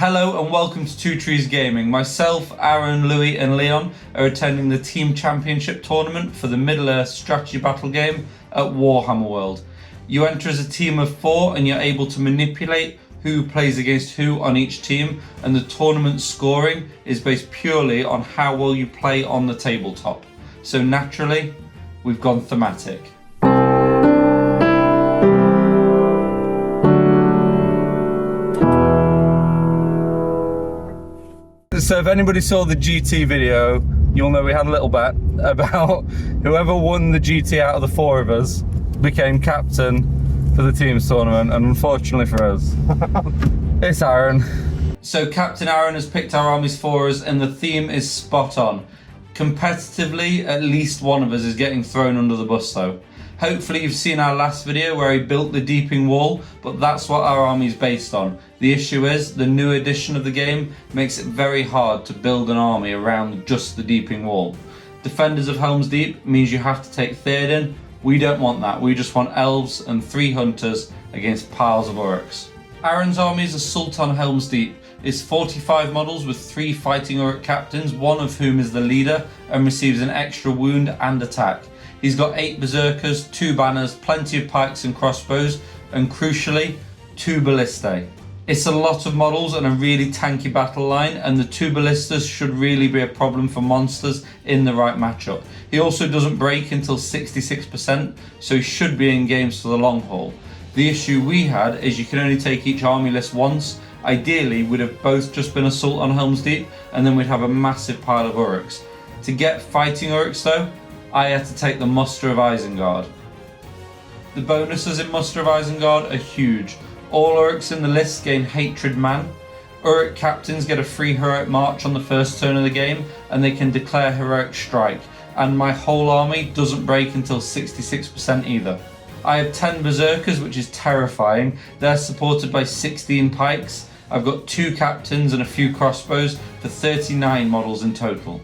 Hello and welcome to Two Trees Gaming. Myself, Aaron, Louis and Leon are attending the Team Championship tournament for the Middle-earth strategy battle game at Warhammer World. You enter as a team of 4 and you're able to manipulate who plays against who on each team, and the tournament scoring is based purely on how well you play on the tabletop. So naturally, we've gone thematic. So if anybody saw the GT video, you'll know we had a little bet about whoever won the GT out of the 4 of us became captain for the team's tournament, and unfortunately for us, it's Aaron. So Captain Aaron has picked our armies for us, and the theme is spot on. Competitively, at least one of us is getting thrown under the bus though. Hopefully you've seen our last video where he built the deeping wall, but that's what our army is based on. The issue is, the new edition of the game makes it very hard to build an army around just the deeping wall. Defenders of Helm's Deep means you have to take Theoden. We don't want that, we just want elves and 3 hunters against piles of orcs. Aaron's army is ASSAULT on Helm's Deep. It's 45 models with 3 fighting orc captains, one of whom is the leader and receives an extra wound and attack. He's got 8 berserkers, 2 banners, plenty of pikes and crossbows, and crucially, 2 ballistae. It's a lot of models and a really tanky battle line, and the 2 ballistas should really be a problem for monsters in the right matchup. He also doesn't break until 66%, so he should be in games for the long haul. The issue we had is you can only take each army list once. Ideally, we'd have both just been ASSAULT on Helm's Deep, and then we'd have a massive pile of orcs. To get fighting orcs though, I had to take the Muster of Isengard. The bonuses in Muster of Isengard are huge. All orcs in the list gain Hatred Man. Orc captains get a free heroic march on the first turn of the game, and they can declare heroic strike. And my whole army doesn't break until 66% either. I have 10 berserkers, which is terrifying. They're supported by 16 pikes. I've got 2 captains and a few crossbows for 39 models in total.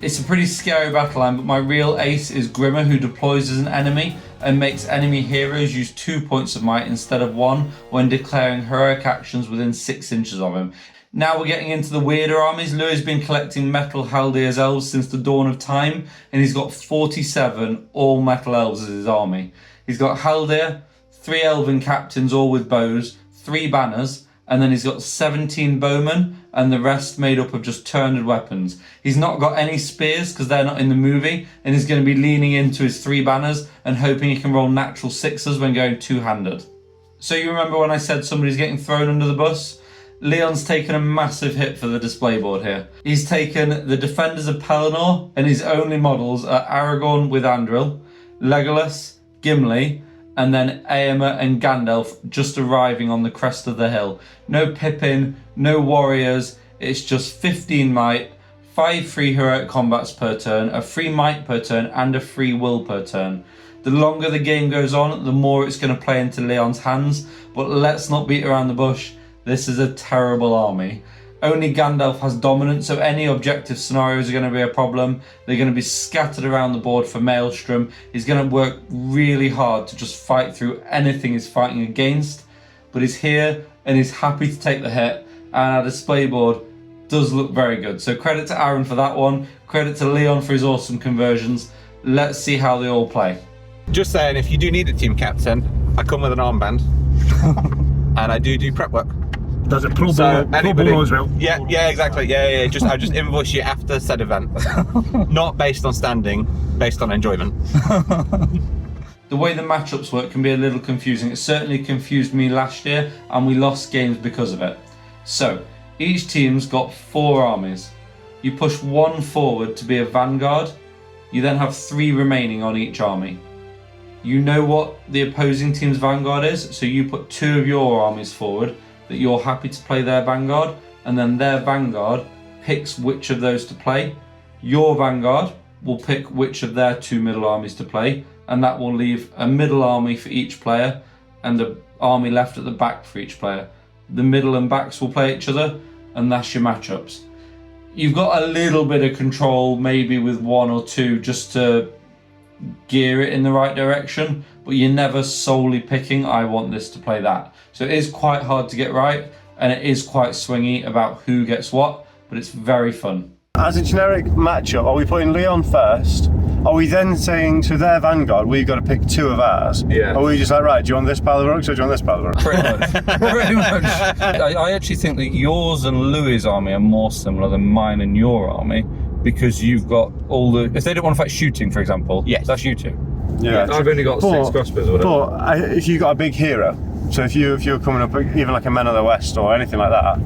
It's a pretty scary battle line, but my real ace is Grimmer, who deploys as an enemy and makes enemy heroes use 2 points of might instead of 1 when declaring heroic actions within 6 inches of him. Now we're getting into the weirder armies. Louis has been collecting metal Haldir's elves since the dawn of time, and he's got 47 all metal elves as his army. He's got Haldir, 3 elven captains all with bows, 3 banners, and then he's got 17 bowmen, and the rest made up of just turned weapons. He's not got any spears because they're not in the movie, and he's going to be leaning into his 3 banners and hoping he can roll natural 6s when going two-handed. So you remember when I said somebody's getting thrown under the bus? Leon's taken a massive hit for the display board here. He's taken the Defenders of Pelennor, and his only models are Aragorn with Andril, Legolas, Gimli, and then Éomer and Gandalf just arriving on the crest of the hill. No Pippin, no warriors, it's just 15 might, 5 free heroic combats per turn, a free might per turn, and a free will per turn. The longer the game goes on, the more it's going to play into Leon's hands, but let's not beat around the bush. This is a terrible army. Only Gandalf has dominance, so any objective scenarios are going to be a problem. They're going to be scattered around the board for Maelstrom. He's going to work really hard to just fight through anything he's fighting against. But he's here and he's happy to take the hit. And our display board does look very good. So credit to Aaron for that one. Credit to Leon for his awesome conversions. Let's see how they all play. Just saying, if you do need a team captain, I come with an armband. And I do prep work. Does it pro bono as well? Yeah, exactly. Yeah. I just invoice you after said event. Not based on standing, based on enjoyment. The way the matchups work can be a little confusing. It certainly confused me last year, and we lost games because of it. So, each team's got 4 armies. You push 1 forward to be a vanguard. You then have 3 remaining on each army. You know what the opposing team's vanguard is, so you put 2 of your armies forward that you're happy to play their vanguard, and then their vanguard picks which of those to play. Your vanguard will pick which of their 2 middle armies to play, and that will leave a middle army for each player and an army left at the back for each player. The middle and backs will play each other, and that's your matchups. You've got a little bit of control maybe with 1 or 2 just to gear it in the right direction, but you're never solely picking, I want this to play that. So it is quite hard to get right, and it is quite swingy about who gets what, but it's very fun. As a generic matchup, are we putting Leon first? Are we then saying to their vanguard, we've got to pick 2 of ours? Yeah. Or are we just like, right, do you want this pile of rocks or do you want this pile of rocks? Pretty much. Pretty much. I actually think that yours and Louis' army are more similar than mine and your army, because you've got all the... If they don't want to fight shooting, for example, yes, that's you 2. Yeah. I've only got 6 crossbows or whatever. But if you got a big hero, so if you're coming up, even like a Men of the West or anything like that,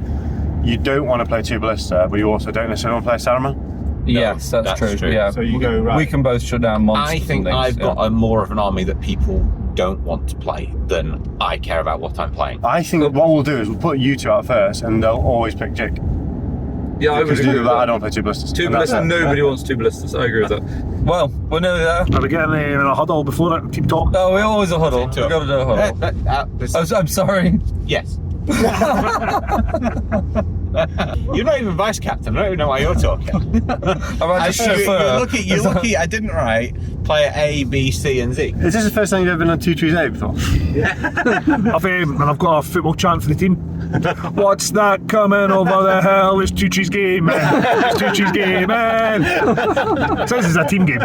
you don't want to play 2 ballista, but you also don't necessarily want to play Saruman. Yes, that's true. Yeah. So you go, right. We can both shut down monsters. I think I've got a more of an army that people don't want to play than I care about what I'm playing. I think what we'll do is we'll put you 2 out first, and they'll always pick Jake. Yeah, I would agree with that. I don't play 2 ballistas. 2 ballistas. Nobody wants 2 ballistas. I agree with that. Well, we're nearly there. Are we getting in a huddle before it? Keep talking. Oh, we're always a huddle. We've got to do a huddle. I'm sorry. Yes. You're not even vice captain. I don't even know why you're talking. You're lucky I didn't write player A, B, C, and Z. Is this the first time you've ever been on 2 Trees 8 before? I've got a football chant for the team. What's that coming over the hill? It's 2 Trees game, man. It's 2 Trees game, man. So this is a team game.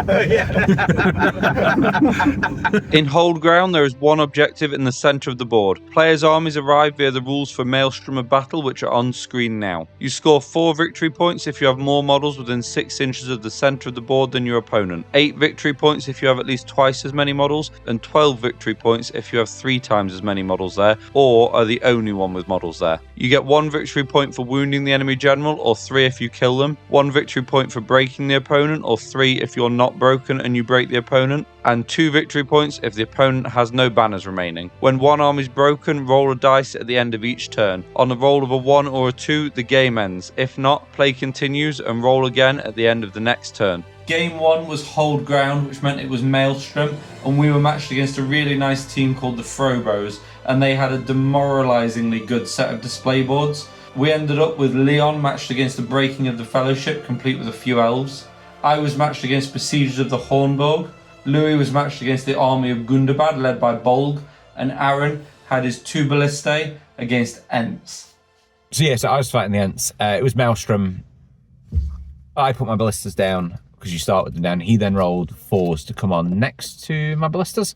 In Hold Ground, there is one objective in the centre of the board. Players' armies arrive via the rules for Maelstrom of Battle, which are on screen now. You score 4 victory points if you have more models within 6 inches of the centre of the board than your opponent, 8 victory points if you have at least twice as many models, and 12 victory points if you have 3 times as many models there, or are the only one with models there. You get 1 victory point for wounding the enemy general, or 3 if you kill them, 1 victory point for breaking the opponent, or 3 if you're not broken and you break the opponent, and 2 victory points if the opponent has no banners remaining. When one arm is broken, roll a dice at the end of each turn. On the roll of a 1 or a 2, the game ends. If not, play continues and roll again at the end of the next turn. Game 1 was Hold Ground, which meant it was Maelstrom, and we were matched against a really nice team called the Frobos, and they had a demoralisingly good set of display boards. We ended up with Leon matched against the Breaking of the Fellowship, complete with a few elves. I was matched against Besiegers of the Hornburg. Louis was matched against the army of Gundabad, led by Bolg, and Aaron had his 2 ballistae against Ents. So yeah, so I was fighting the Ents. It was Maelstrom. I put my ballistas down, because you start with them down. He then rolled 4s to come on next to my ballistas.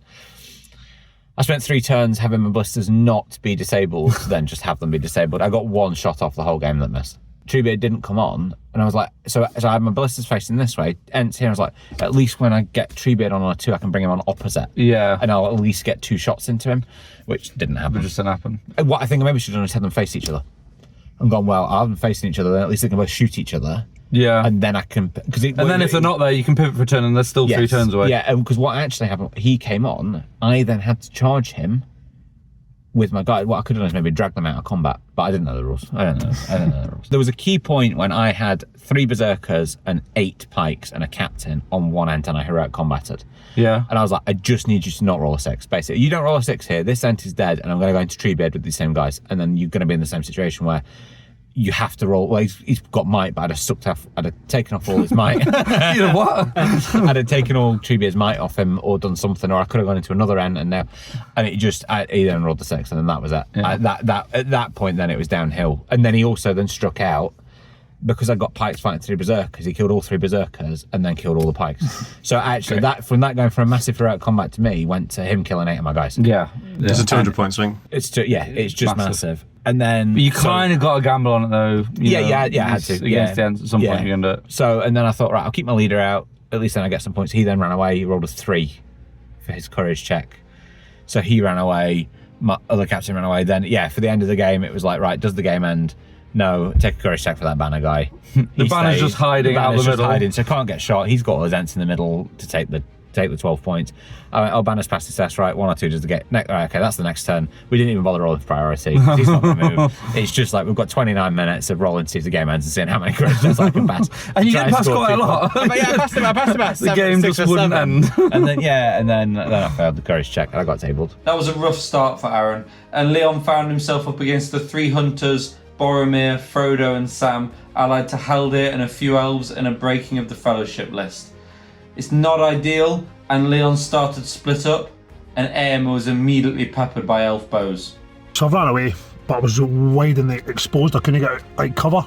I spent 3 turns having my ballistas not be disabled, to then just have them be disabled. I got 1 shot off the whole game that missed. Treebeard didn't come on, and I was like, so I had my ballistas facing this way, Ents here. I was like, at least when I get Treebeard on a 2, I can bring him on opposite. Yeah. And I'll at least get 2 shots into him, which didn't happen. It just didn't happen. What I think I maybe should have done is had them face each other. I'm going, well, I have them facing each other, then at least they can both shoot each other. Yeah. And then I can... then if they're not there, you can pivot for a turn and they're still 3 turns away. Yeah, because what actually happened, he came on, I then had to charge him with my guy. What I could have done is maybe drag them out of combat, but I didn't know the rules. I don't know the rules. There was a key point when I had 3 berserkers and 8 pikes and a captain on one Ent, and I heroic combated. Yeah. And I was like, I just need you to not roll a 6. Basically, you don't roll a 6 here, this Ent is dead, and I'm going to go into Treebeard with these same guys, and then you're going to be in the same situation where you have to roll. Well, he's got might, but I'd have taken off all his might. You know what? I'd have taken all Treebeard's might off him, or done something, or I could have gone into another end, and it just, he then rolled the 6, and then that was it. Yeah. At that point, then it was downhill. And then he also then struck out, because I got pikes fighting 3 berserkers. He killed all 3 berserkers and then killed all the pikes. So actually, from that going from a massive heroic combat to me went to him killing 8 of my guys. Yeah. It's a 200-point swing. It's just massive. And then you kind of got a gamble on it though. I had to against the Ents at some point. You're gonna do it. So and then I thought, right, I'll keep my leader out. At least then I get some points. He then ran away. He rolled a 3 for his courage check. So he ran away. My other captain ran away. Then for the end of the game, it was like, right, does the game end? No, take a courage check for that banner guy. The banner's just hiding out of the middle. So can't get shot. He's got all his Ents in the middle to take the 12 points. I went, oh, banner's passed his test, right? 1 or 2 does the get. Right, okay, that's the next turn. We didn't even bother rolling for priority. He's not going to move. It's just like we've got 29 minutes of rolling to see if the game ends and seeing how many courage checks I can pass. And you did pass quite a lot. I passed about the game just wouldn't end. And then I failed the courage check and I got tabled. That was a rough start for Aaron, and Leon found himself up against the 3 hunters, Boromir, Frodo and Sam, allied to Haldir and a few elves and a Breaking of the Fellowship list. It's not ideal, and Leon started to split up, and Aim was immediately peppered by elf bows. So I've ran away. but I was wide and exposed. I couldn't get like cover.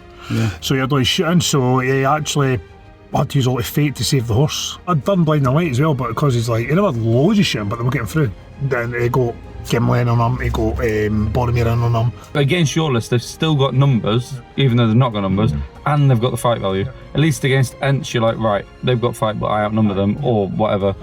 So he had all his shooting, so he actually had to use all his fate to save the horse. I'd done blinding light as well, but because he's like, he never had loads of shooting, but they were getting through. Then he got Gimli in on him, he got Boromir in on him. But against your list, they've still got numbers, even though they've not got numbers, and they've got the fight value. At least against Ents, you're like, right, they've got fight, but I outnumber them, or whatever.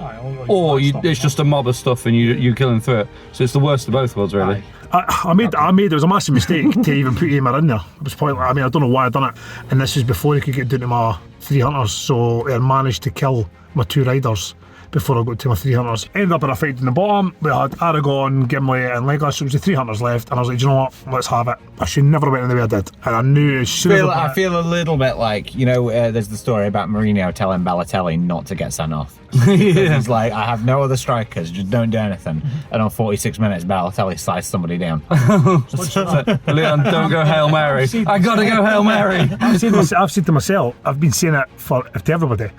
Or it's just a mob of stuff and you kill them through it. So it's the worst of both worlds, really. I made it was a massive mistake to even put Aimer in there. It was pointless. I mean, I don't know why I done it. And this was before I could get down to my 3 hunters, so I managed to kill my 2 riders before I got to my 3 hunters. Ended up in a fight in the bottom. We had Aragorn, Gimli and Legolas, so it was the 3 hunters left, and I was like, do you know what, let's have it. I should never went in the way I did. And I knew as soon as I feel a little bit like, you know, there's the story about Mourinho telling Balotelli not to get sent off. He's like, I have no other strikers, just don't do anything. And on 46 minutes, Balotelli slides somebody down. Leon, don't go Hail Mary. I gotta go Hail Mary. I've said to myself, I've been saying it to everybody,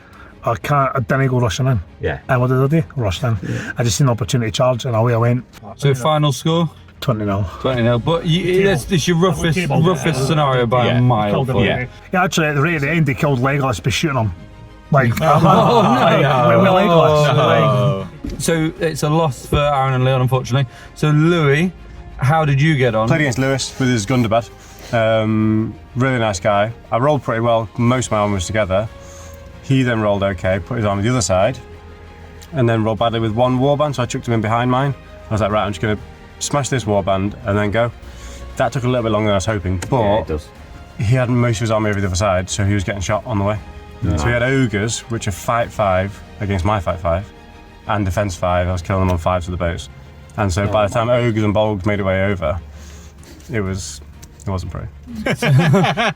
I didn't go rushing in. Yeah. And what did I do? Rushed in. Yeah. I just seen an opportunity to charge and away I went. So final score? 20-0. 20-0. But it's your roughest scenario by a mile. Yeah, actually, at the end, they killed Legolas by shooting him. Like, with Legolas. So it's a loss for Aaron and Leon, unfortunately. So Louis, how did you get on? Played against Lewis with his Gundabad. Really nice guy. I rolled pretty well, most of my army was together. He then rolled okay, put his arm on the other side, and then rolled badly with 1 warband, so I chucked him in behind mine. I was like, right, I'm just going to smash this warband and then go. That took a little bit longer than I was hoping, but he had most of his army over the other side, so he was getting shot on the way. Yeah. So he had ogres, which are fight 5 against my fight 5, and defense 5. I was killing them on 5s with the bows. And so by the time ogres and bolgs made their way over, it wasn't pretty.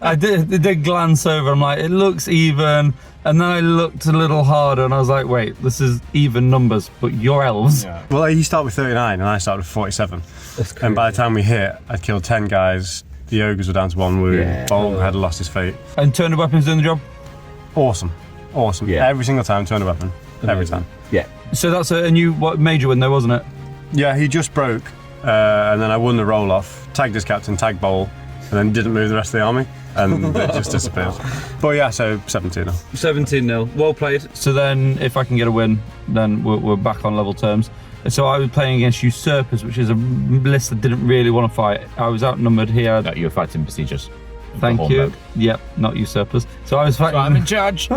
I did glance over, I'm like, it looks even, and then I looked a little harder and I was like, wait, this is even numbers, but you're elves. Yeah. Well, he started with 39 and I started with 47. And by the time we hit, I'd killed 10 guys, the ogres were down to 1 wound, Bolg had lost his fate. And turn of weapons doing the job? Awesome. Yeah. Every single time, turn a weapon. Amazing. Every time. Yeah. So that's a new major win though, wasn't it? Yeah, he just broke, and then I won the roll-off, tagged his captain, tagged Bowl, and then didn't move the rest of the army, and it just disappeared. But yeah, so 17-0. 17-0, well played. So then, if I can get a win, then we're back on level terms. So I was playing against Usurpers, which is a list that didn't really want to fight. I was outnumbered here. No, you were fighting Besiegers. Thank you. Yep, not Usurpers. So I was fighting. So I'm in charge.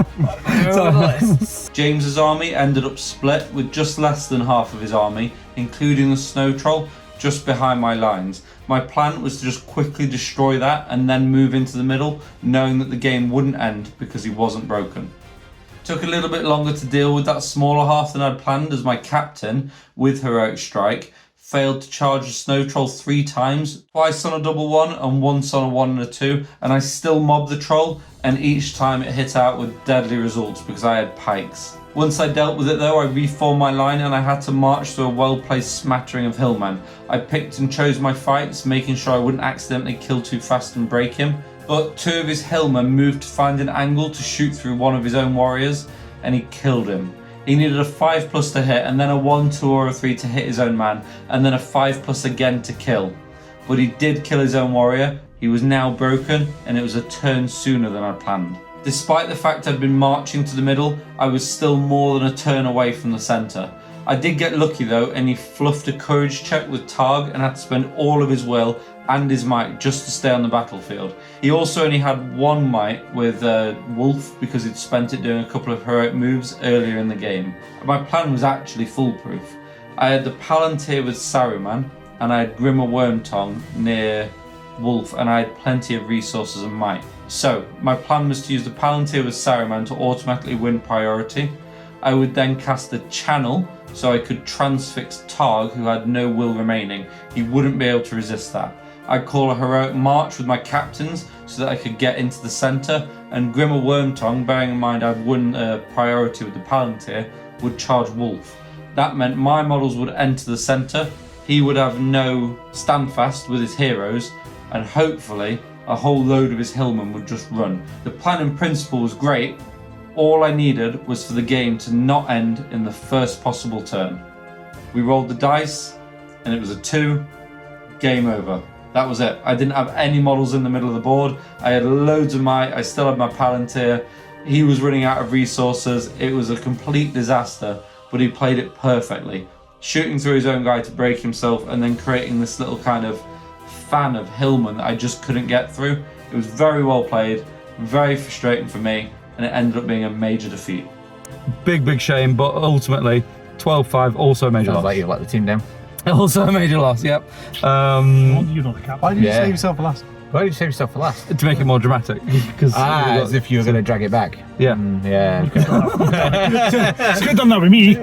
James's army ended up split with just less than half of his army, including the Snow Troll, just behind my lines. My plan was to just quickly destroy that and then move into the middle, knowing that the game wouldn't end because he wasn't broken. Took a little bit longer to deal with that smaller half than I'd planned, as my captain, with Heroic Strike, failed to charge the Snow Troll 3 times, twice on a double 1 and once on a 1 and a 2, and I still mobbed the troll, and each time it hit out with deadly results because I had pikes. Once I dealt with it though, I reformed my line and I had to march through a well-placed smattering of hillmen. I picked and chose my fights, making sure I wouldn't accidentally kill too fast and break him, but 2 of his hillmen moved to find an angle to shoot through one of his own warriors, and he killed him. He needed a 5+ to hit, and then a 1, 2 or a 3 to hit his own man, and then a 5+ again to kill. But he did kill his own warrior. He was now broken, and it was a turn sooner than I planned. Despite the fact I'd been marching to the middle, I was still more than a turn away from the centre. I did get lucky though, and he fluffed a courage check with Targ and had to spend all of his will and his might just to stay on the battlefield. He also only had 1 might with Wolf because he'd spent it doing a couple of heroic moves earlier in the game. My plan was actually foolproof. I had the Palantir with Saruman, and I had Grimmer Wormtongue near Wolf, and I had plenty of resources and might. So my plan was to use the Palantir with Saruman to automatically win priority. I would then cast a channel so I could transfix Targ, who had no will remaining. He wouldn't be able to resist that. I'd call a heroic march with my captains so that I could get into the centre, and Grimmer Wormtongue, bearing in mind I'd won priority with the Palantir, would charge Wolf. That meant my models would enter the centre, he would have no standfast with his heroes, and hopefully a whole load of his hillmen would just run. The plan in principle was great. All I needed was for the game to not end in the first possible turn. We rolled the dice, and it was a 2, game over. That was it. I didn't have any models in the middle of the board. I had loads of I still had my Palantir. He was running out of resources. It was a complete disaster, but he played it perfectly. Shooting through his own guy to break himself and then creating this little kind of fan of Hillman that I just couldn't get through. It was very well played, very frustrating for me, and it ended up being a major defeat. Big shame, but ultimately 12-5, also a major loss. Like you let the team down. Also a major loss, yep. You know the cap. Why did you save yourself for last? Why did you save yourself for last? To make it more dramatic. As if you were going to drag it back. Yeah. Yeah. Could have done that with me.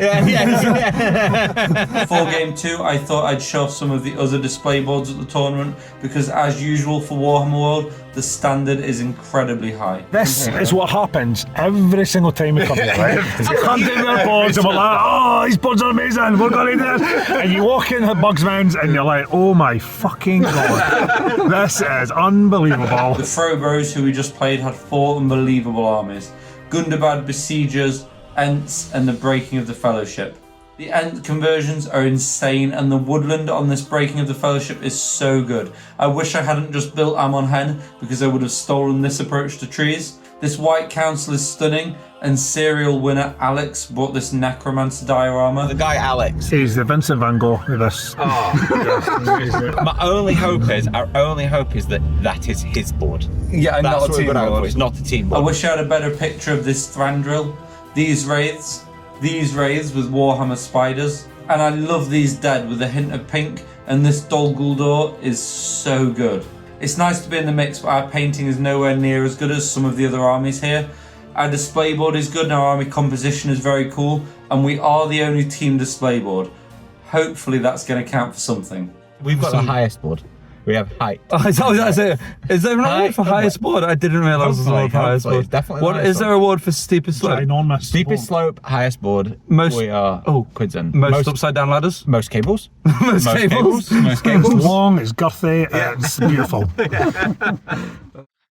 For game 2, I thought I'd show off some of the other display boards at the tournament because, as usual for Warhammer World, the standard is incredibly high. This is what happens every single time we come here, right? We come to their boards and we're like, oh, these boards are amazing, we're going to do this. And you walk in at Bugsman's and you're like, oh my fucking god, this is unbelievable. The Frobros, who we just played, had 4 unbelievable armies. Gundabad, Besiegers, Ents, and the Breaking of the Fellowship. The Ent conversions are insane, and the woodland on this Breaking of the Fellowship is so good. I wish I hadn't just built Amon Hen, because I would have stolen this approach to trees. This White Council is stunning, and serial winner Alex bought this Necromancer diorama. The guy Alex. He's the Vincent van Gogh of this. My only hope is, our only hope is that is his board. Yeah, and That's not a what team we're going board. for. It's not a team I board. wish I had a better picture of this Thranduil, these wraiths with Warhammer spiders, and I love these dead with a hint of pink, and this Dol Guldur is so good. It's nice to be in the mix, but our painting is nowhere near as good as some of the other armies here. Our display board is good and our army composition is very cool, and we are the only team display board. Hopefully that's going to count for something. We've got the highest board. We have height. Is there an award for highest board? I didn't realise there was an award for highest board. Definitely. What is there an award for steepest slope? Ginormous. Steepest slope, highest board. Most- We are quids in. Most upside down ladders? Most cables. Most cables? Most It's cables. long, it's girthy, it's beautiful.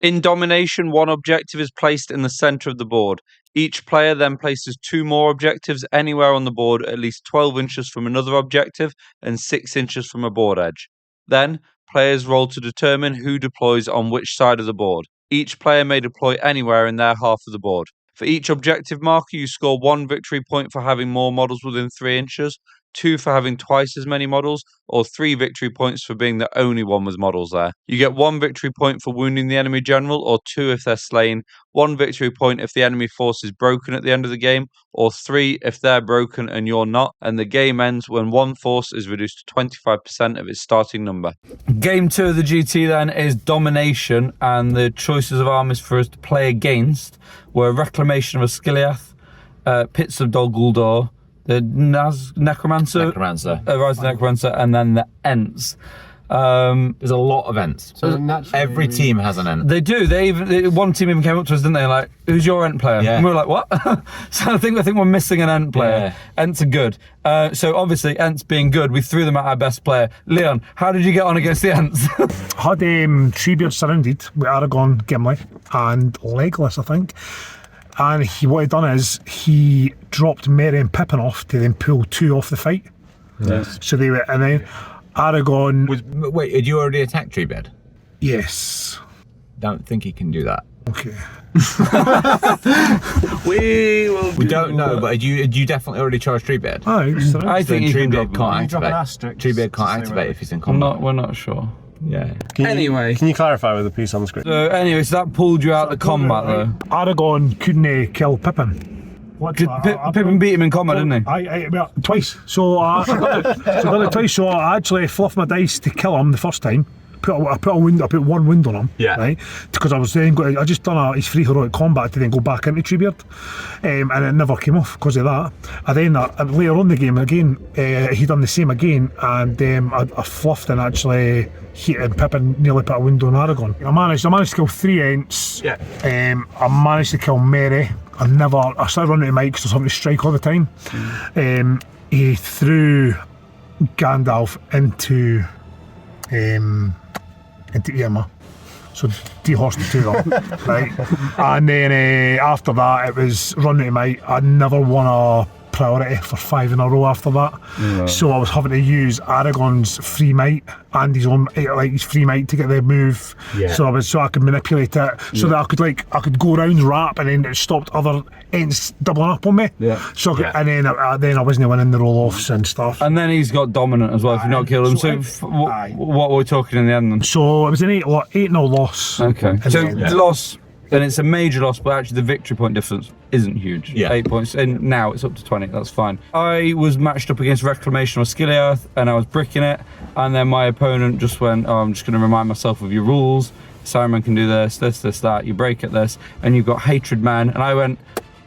In Domination, one objective is placed in the centre of the board. Each player then places 2 more objectives anywhere on the board at least 12 inches from another objective and 6 inches from a board edge. Then, players roll to determine who deploys on which side of the board. Each player may deploy anywhere in their half of the board. For each objective marker, you score 1 victory point for having more models within 3 inches, 2 for having twice as many models, or 3 victory points for being the only one with models there. You get 1 victory point for wounding the enemy general, or 2 if they're slain, 1 victory point if the enemy force is broken at the end of the game, or 3 if they're broken and you're not, and the game ends when one force is reduced to 25% of its starting number. Game 2 of the GT then is Domination, and the choices of armies for us to play against were Reclamation of Asciliath, Pits of Dol Guldur, the Necromancer, Rise of Necromancer, and then the Ents. There's a lot of Ents. So naturally, Every team has an Ent. They do. One team even came up to us, didn't they? Like, who's your Ent player? Yeah. And we were like, what? So I think we're missing an Ent player. Yeah. Ents are good. So obviously, Ents being good, we threw them at our best player. Leon, how did you get on against the Ents? Had Treebeard surrounded with Aragorn, Gimli, and Legolas, I think. And what he'd done is he dropped Merry and Pippin off to then pull 2 off the fight. Yes. So they were, and then Aragorn. Wait, had you already attacked Treebeard? Yes. Don't think he can do that. Okay. We don't know, but had you definitely already charged Treebeard? Oh, I think he can Treebeard can't drop an activate. asterisk Treebeard to can't say activate whether- if he's in combat. We're not sure. Yeah. Anyway. Can you clarify with the piece on the screen? So anyway, so that pulled you out the combat though. Aragorn couldn't kill Pippin. Pippin beat him in combat, didn't he? Well, twice. So I done it twice. So I actually fluffed my dice to kill him the first time. I put one wound on him. Yeah. Right. Because I was then I just done his free heroic combat to then go back into Treebeard, and it never came off because of that. And then later on in the game again, he done the same again, and I fluffed and actually hit and Pippin nearly put a wound on Aragorn. I managed to kill 3 Ents. Yeah. I managed to kill Merry. I started running to Mike because there's something to strike all the time. He threw Gandalf into Irma, so dehorsed the 2 of them, right? And then after that, it was running to Mike. I never won a priority for 5 in a row after that. So I was having to use Aragon's free might and his own his free might to get the move. So I could manipulate it so that I could go around wrap and then it stopped other ends doubling up on me. So and then I wasn't winning the roll-offs and stuff. And then he's got dominant as well if you not kill him. So what were we talking in the end then? So it was an 8-0 loss. Okay. So loss, and it's a major loss, but actually the victory point difference isn't huge. 8 points, and now it's up to 20. That's fine. I was matched up against Reclamation or Skilliath, and I was bricking it, and then my opponent just went, "Oh, I'm just going to remind myself of your rules. Saruman can do this, that. You break at this, and you've got Hatred Man." And I went,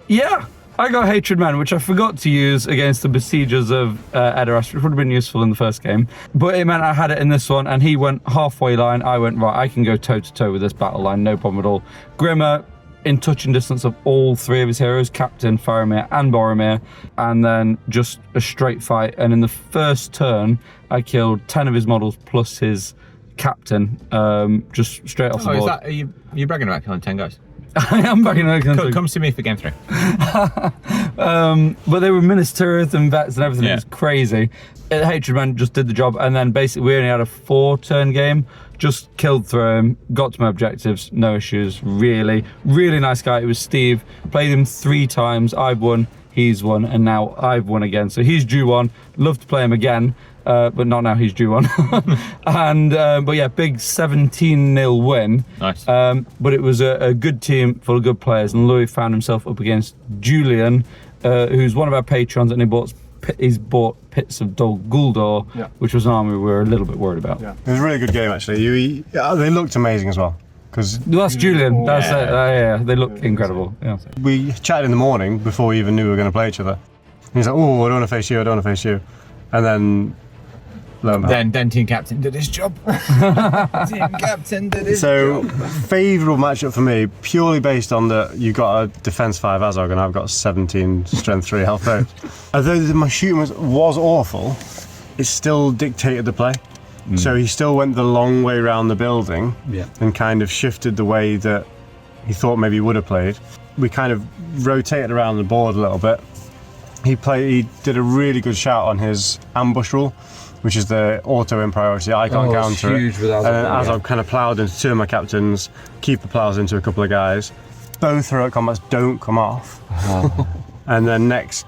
"Yeah, I got Hatred Man," which I forgot to use against the besiegers of Edoras, which would have been useful in the first game. But it meant I had it in this one, and he went halfway line. I went, right, I can go toe-to-toe with this battle line, no problem at all. Grimmer, in touching distance of all 3 of his heroes, Captain, Faramir, and Boromir, and then just a straight fight. And in the first turn, I killed 10 of his models plus his Captain, just straight off the board. Are you bragging about killing 10 guys? I am back in the Come see me for game 3. But they were Ministers and Vets and everything. It was crazy. Hatred Man just did the job, and then basically we only had a 4-turn game. Just killed through him, got to my objectives, no issues. Really nice guy. It was Steve. Played him 3 times. I've won, he's won, and now I've won again. So he's due one. Love to play him again. But not now, he's due one. And but yeah, big 17-0 win. Nice. But it was a good team full of good players, and Louis found himself up against Julian, who's one of our patrons, and he's bought Pits of Dol Guldur, which was an army we were a little bit worried about. It was a really good game actually. They looked amazing as well. That's Julian. That's it. They looked incredible. Yeah. We chatted in the morning before we even knew we were going to play each other. And he's like, "Oh, I don't want to face you. I don't want to face you." And then. Then team captain did his job. Team captain did his job. Favourable matchup for me, purely based on that you got a defense 5 Azog and I've got 17 strength 3 health 8. Although my shooting was awful, it still dictated the play. So he still went the long way around the building and kind of shifted the way that he thought maybe he would have played. We kind of rotated around the board a little bit. He did a really good shout on his ambush rule, which is the auto in priority. I can't counter huge it. With Azog, and then Azog kind of ploughed into 2 of my captains, Keeper ploughs into a couple of guys. Both heroic combats don't come off. And then next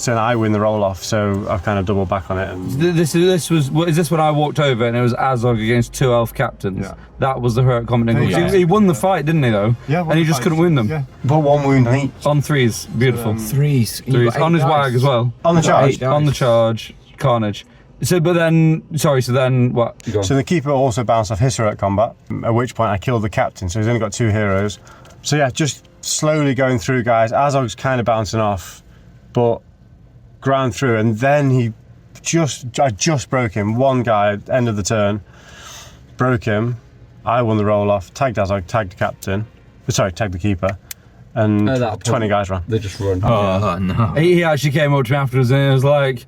turn I win the roll off, so I've kind of doubled back on it. And Is this when I walked over and it was Azog against 2 elf captains? That was the heroic combat. He won the fight, didn't he though? Yeah, and he just couldn't win them. But 1 wound on each. On 3s, beautiful. 3s. On his wag as well. On the charge. On the charge, carnage. So then what? So the Keeper also bounced off his heroic combat, at which point I killed the captain, so he's only got 2 heroes. So yeah, just slowly going through guys. Azog's kind of bouncing off, but ground through, and then I just broke him. 1 guy, end of the turn, broke him. I won the roll off, tagged Azog, tagged the Keeper, and 20 guys ran. They just run. Oh no. He actually came up to me afterwards and he was like,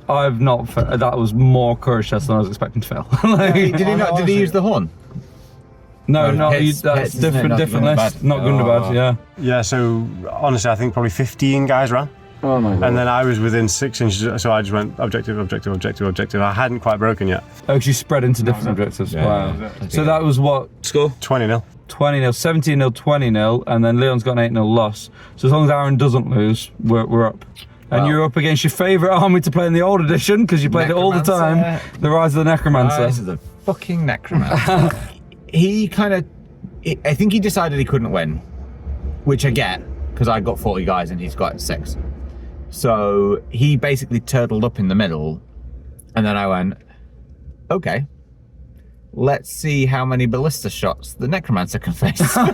that was more courage test than I was expecting to fail. Did he use the horn? No, Hits, that's isn't it? different Not list. Gundabad. Not Gundabad, yeah. Yeah, so honestly I think probably 15 guys ran. Oh my god. And then I was within 6 inches, so I just went objective. I hadn't quite broken yet. Oh, she spread into different objectives. Wow. So that was what score? 20-0. 20-0, 17-0, 20-0, and then Leon's got an 8-0 loss. So as long as Aaron doesn't lose, we're up. And you're up against your favourite army to play in the old edition, because you played it all the time. The Rise of the Necromancer. Rise of the fucking Necromancer. I think he decided he couldn't win, which I get, because I got 40 guys and he's got 6. So he basically turtled up in the middle, and then I went, okay, let's see how many ballista shots the Necromancer can face. So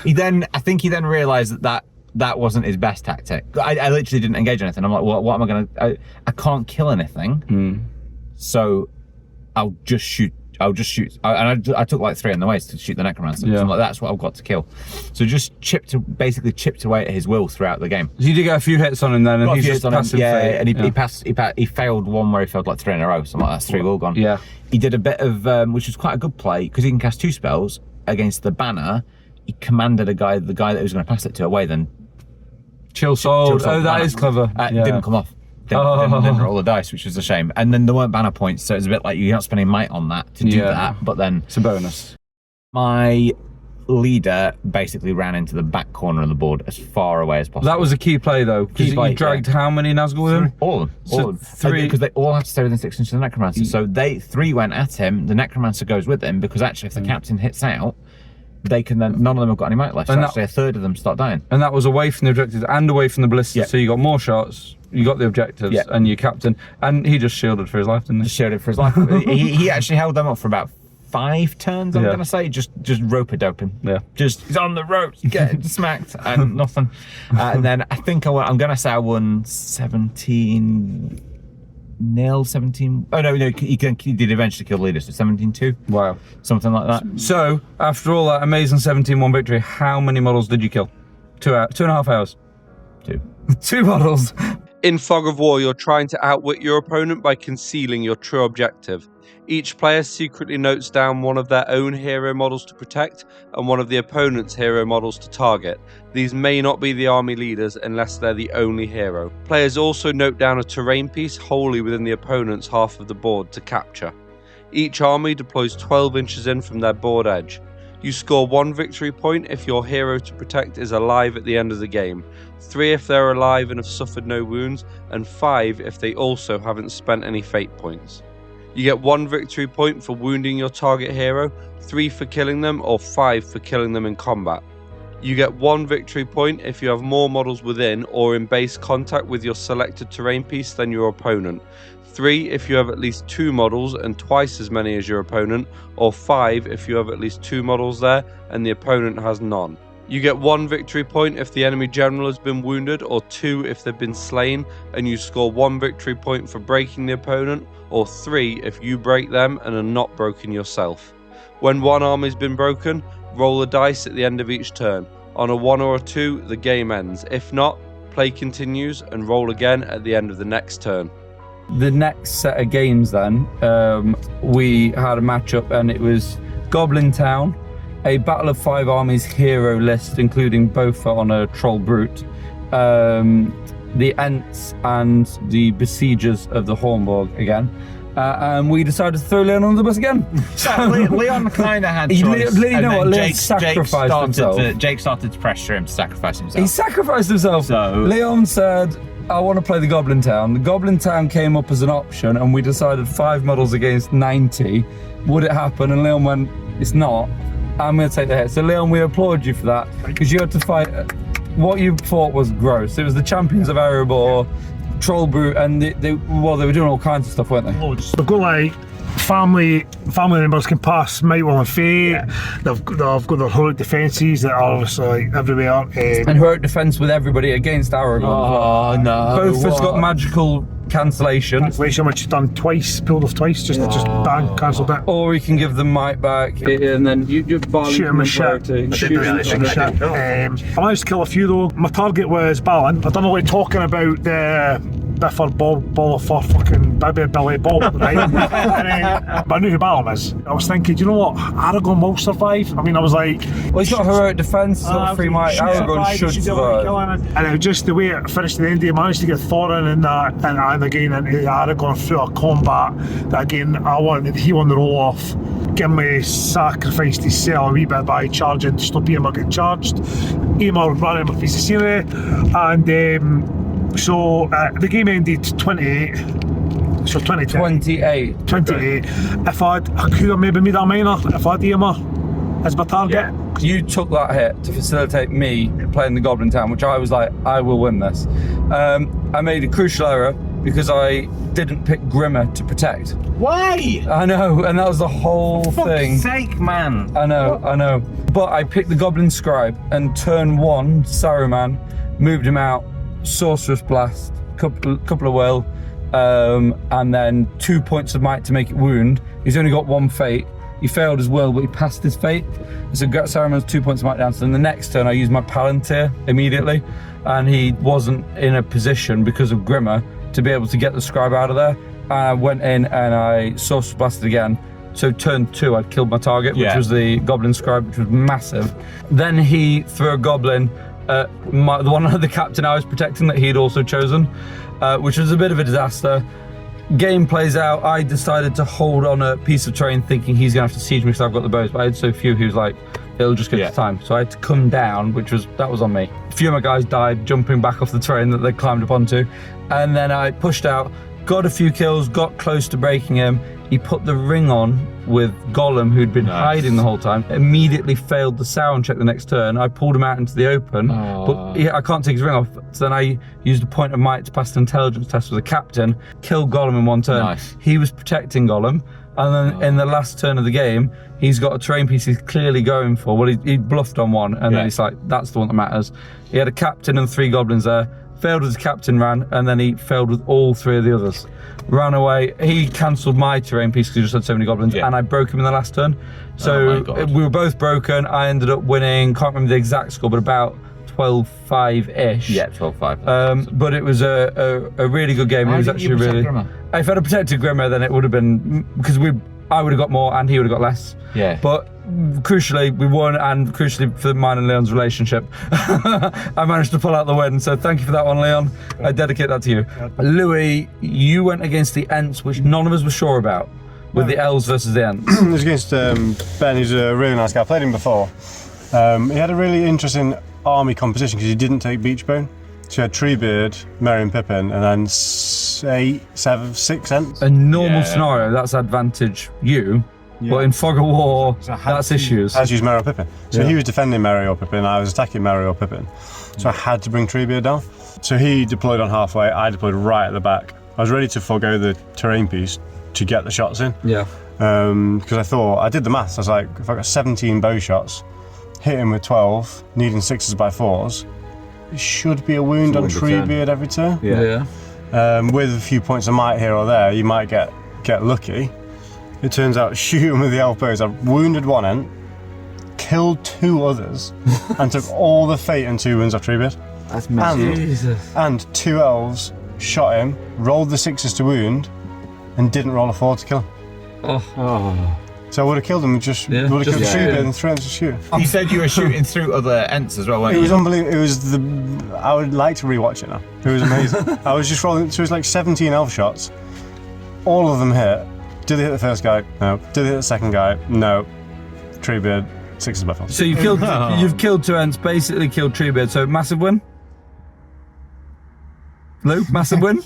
I think he then realised that wasn't his best tactic. I literally didn't engage anything. I'm like, what am I going to... I can't kill anything, so I'll just shoot. I took like 3 on the waist to shoot the Necromancer. So I'm like, that's what I've got to kill. So just basically chipped away at his will throughout the game. So you did get a few hits on him then, and he's just passive. And he failed one where he failed like 3 in a row. So I'm like, that's 3 will gone. Yeah. He did a bit of, which was quite a good play, because he can cast 2 spells against the banner. He commanded the guy that he was going to pass it to away, then Chill sword. Oh, that banner. is clever. Didn't come off. Didn't roll the dice, which was a shame. And then there weren't banner points, so it was a bit like you're not spending might on that to do that. But then it's a bonus. My leader basically ran into the back corner of the board as far away as possible. That was a key play though, because you dragged how many Nazgul with him? All of them. Three, because they all have to stay within 6 inches of the Necromancer. So three went at him. The Necromancer goes with him because actually, if the captain hits out, they can then. None of them have got any might left. So actually, a third of them start dying. And that was away from the objectives and away from the ballistas. So you got more shots. You got the objectives and your captain, and he just shielded for his life, didn't he? Just shielded for his life. he actually held them up for about 5 turns, I'm gonna say, just rope-a-dope him. Yeah. Just he's on the ropes, getting smacked and nothing. And then I think I'm gonna say I won 17-0, 17. Oh no, he did eventually kill the leader, so 17-2. Wow. Something like that. So after all that amazing 17-1 victory, how many models did you kill? 2.5 hours. 2. 2 models. In Fog of War, you're trying to outwit your opponent by concealing your true objective. Each player secretly notes down one of their own hero models to protect and one of the opponent's hero models to target. These may not be the army leaders unless they're the only hero. Players also note down a terrain piece wholly within the opponent's half of the board to capture. Each army deploys 12 inches in from their board edge. You score 1 victory point if your hero to protect is alive at the end of the game, 3 if they're alive and have suffered no wounds, and 5 if they also haven't spent any fate points. You get 1 victory point for wounding your target hero, 3 for killing them, or 5 for killing them in combat. You get 1 victory point if you have more models within or in base contact with your selected terrain piece than your opponent, 3 if you have at least 2 models and twice as many as your opponent, or 5 if you have at least 2 models there and the opponent has none. You get 1 victory point if the enemy general has been wounded, or 2 if they've been slain, and you score 1 victory point for breaking the opponent, or 3 if you break them and are not broken yourself. When one army's been broken, roll a dice at the end of each turn. On a 1 or a 2, the game ends. If not, play continues and roll again at the end of the next turn. The next set of games then, we had a matchup and it was Goblin Town, a Battle of 5 Armies hero list, including both on a Troll Brute, the Ents and the Besiegers of the Hornborg again. And we decided to throw Leon under the bus again. Leon kind of had choice. Leon sacrificed himself. Jake started to pressure him to sacrifice himself. He sacrificed himself. So Leon said, I want to play the Goblin Town. The Goblin Town came up as an option and we decided 5 models against 90. Would it happen? And Leon went, it's not. I'm going to take the hit. So Leon, we applaud you for that because you had to fight what you thought was gross. It was the champions of Erebor, Troll Brute, and they were doing all kinds of stuff, weren't they? Loads. They've got like family members can pass Might, Will and Fate. They've got their heroic defences that are obviously like everywhere. And heroic defence with everybody against Aragorn. Oh no! Both has got magical cancellation. Cancellation, which is done twice, pulled off twice, just bang, cancelled it. Or you can give them might back, and then you shoot him with shit. I managed to kill a few though. My target was Balin. I don't know what talking about the Bifford ball for fucking Billy Bob, right? But I knew who Balin is. I was thinking, do you know what? Aragorn will survive. I mean, I was like, well, he's got heroic defence, he's got free might. Aragorn should survive. And it was just the way it finished at the end. I managed to get Thorin in that, and again, and Aragorn through a combat that again, he won the roll off. Gimli sacrificed himself a wee bit by charging to stop Eomer getting charged. Eomer ran him a piece of scenery, and so the game ended 28. So 28. If I could have maybe made that minor if I had Eomer as my target. Yeah. You took that hit to facilitate me playing the Goblin Town, which I was like, I will win this. I made a crucial error because I didn't pick Grimmer to protect. Why? I know, and that was the whole For thing. fuck's sake, man. I know. But I picked the Goblin Scribe and turn 1, Saruman, moved him out, Sorcerer's Blast, couple of will, and then 2 points of might to make it wound. He's only got 1 fate. He failed his will, but he passed his fate. So Saruman's 2 points of might down. So then the next turn I used my Palantir immediately, and he wasn't in a position because of Grimmer to be able to get the Scribe out of there. I went in and I Sorcerer's Blasted again. So turn 2, I'd killed my target, which was the Goblin Scribe, which was massive. Then he threw a Goblin the one the captain I was protecting that he'd also chosen, which was a bit of a disaster. Game plays out. I decided to hold on a piece of terrain, thinking he's gonna have to siege me because I've got the bows. But I had so few, he was like, it'll just get to time. So I had to come down, that was on me. A few of my guys died jumping back off the terrain that they climbed up onto, and then I pushed out, got a few kills, got close to breaking him. He put the ring on with Gollum, who'd been hiding the whole time, immediately failed the sound check the next turn. I pulled him out into the open, but I can't take his ring off. So then I used a point of might to pass an intelligence test with the captain, killed Gollum in one turn. He was protecting Gollum, and then in the last turn of the game, he's got a terrain piece he's clearly going for. Well, he bluffed on one, and then he's like, that's the one that matters. He had a captain and 3 goblins there, failed as captain ran, and then he failed with all 3 of the others. Ran away. He cancelled my terrain piece because he just had so many goblins, and I broke him in the last turn. So we were both broken. I ended up winning, can't remember the exact score, but about 12-5-ish. Yeah, 12-5. But it was a really good game. It was actually really. If I'd have protected Grimmer, then it would have been, because I would have got more and he would have got less. Yeah. But crucially, we won, and crucially for mine and Leon's relationship, I managed to pull out the win. So thank you for that one, Leon. I dedicate that to you. Louis, you went against the Ents, which none of us were sure about, with the elves versus the Ents. It was against Ben, who's a really nice guy. I played him before. He had a really interesting army composition because he didn't take Beachbone. So you had Treebeard, Merry and Pippin, and then 6 Ents. A normal scenario, that's advantage you. Yeah. But in Fog of War, that's issues. I had to use Merry or Pippin. So he was defending Merry or Pippin, I was attacking Merry or Pippin. So I had to bring Treebeard down. So he deployed on halfway, I deployed right at the back. I was ready to forego the terrain piece to get the shots in. Yeah. Because I thought, I did the maths, I was like, if I got 17 bow shots, hit him with 12, needing 6s by 4s, it should be a wound on Treebeard every turn. Yeah. With a few points of might here or there, you might get lucky. It turns out shooting with the elf bows, I wounded one Ent, killed 2 others, and took all the fate and 2 wounds off Treebeard. That's messy. And 2 elves shot him, rolled the 6s to wound, and didn't roll a 4 to kill him. So I would have killed him, would have killed Treebeard and thrown him to shoot. You said you were shooting through other Ents as well, weren't you? It was unbelievable. It was I would like to rewatch it now. It was amazing. I was just rolling, so it was like 17 elf shots. All of them hit. Did they hit the first guy? No. Did they hit the second guy? No. Treebeard, 6s by 4. So you've killed 2 Ents, basically killed Treebeard, so massive win? Lou, massive win?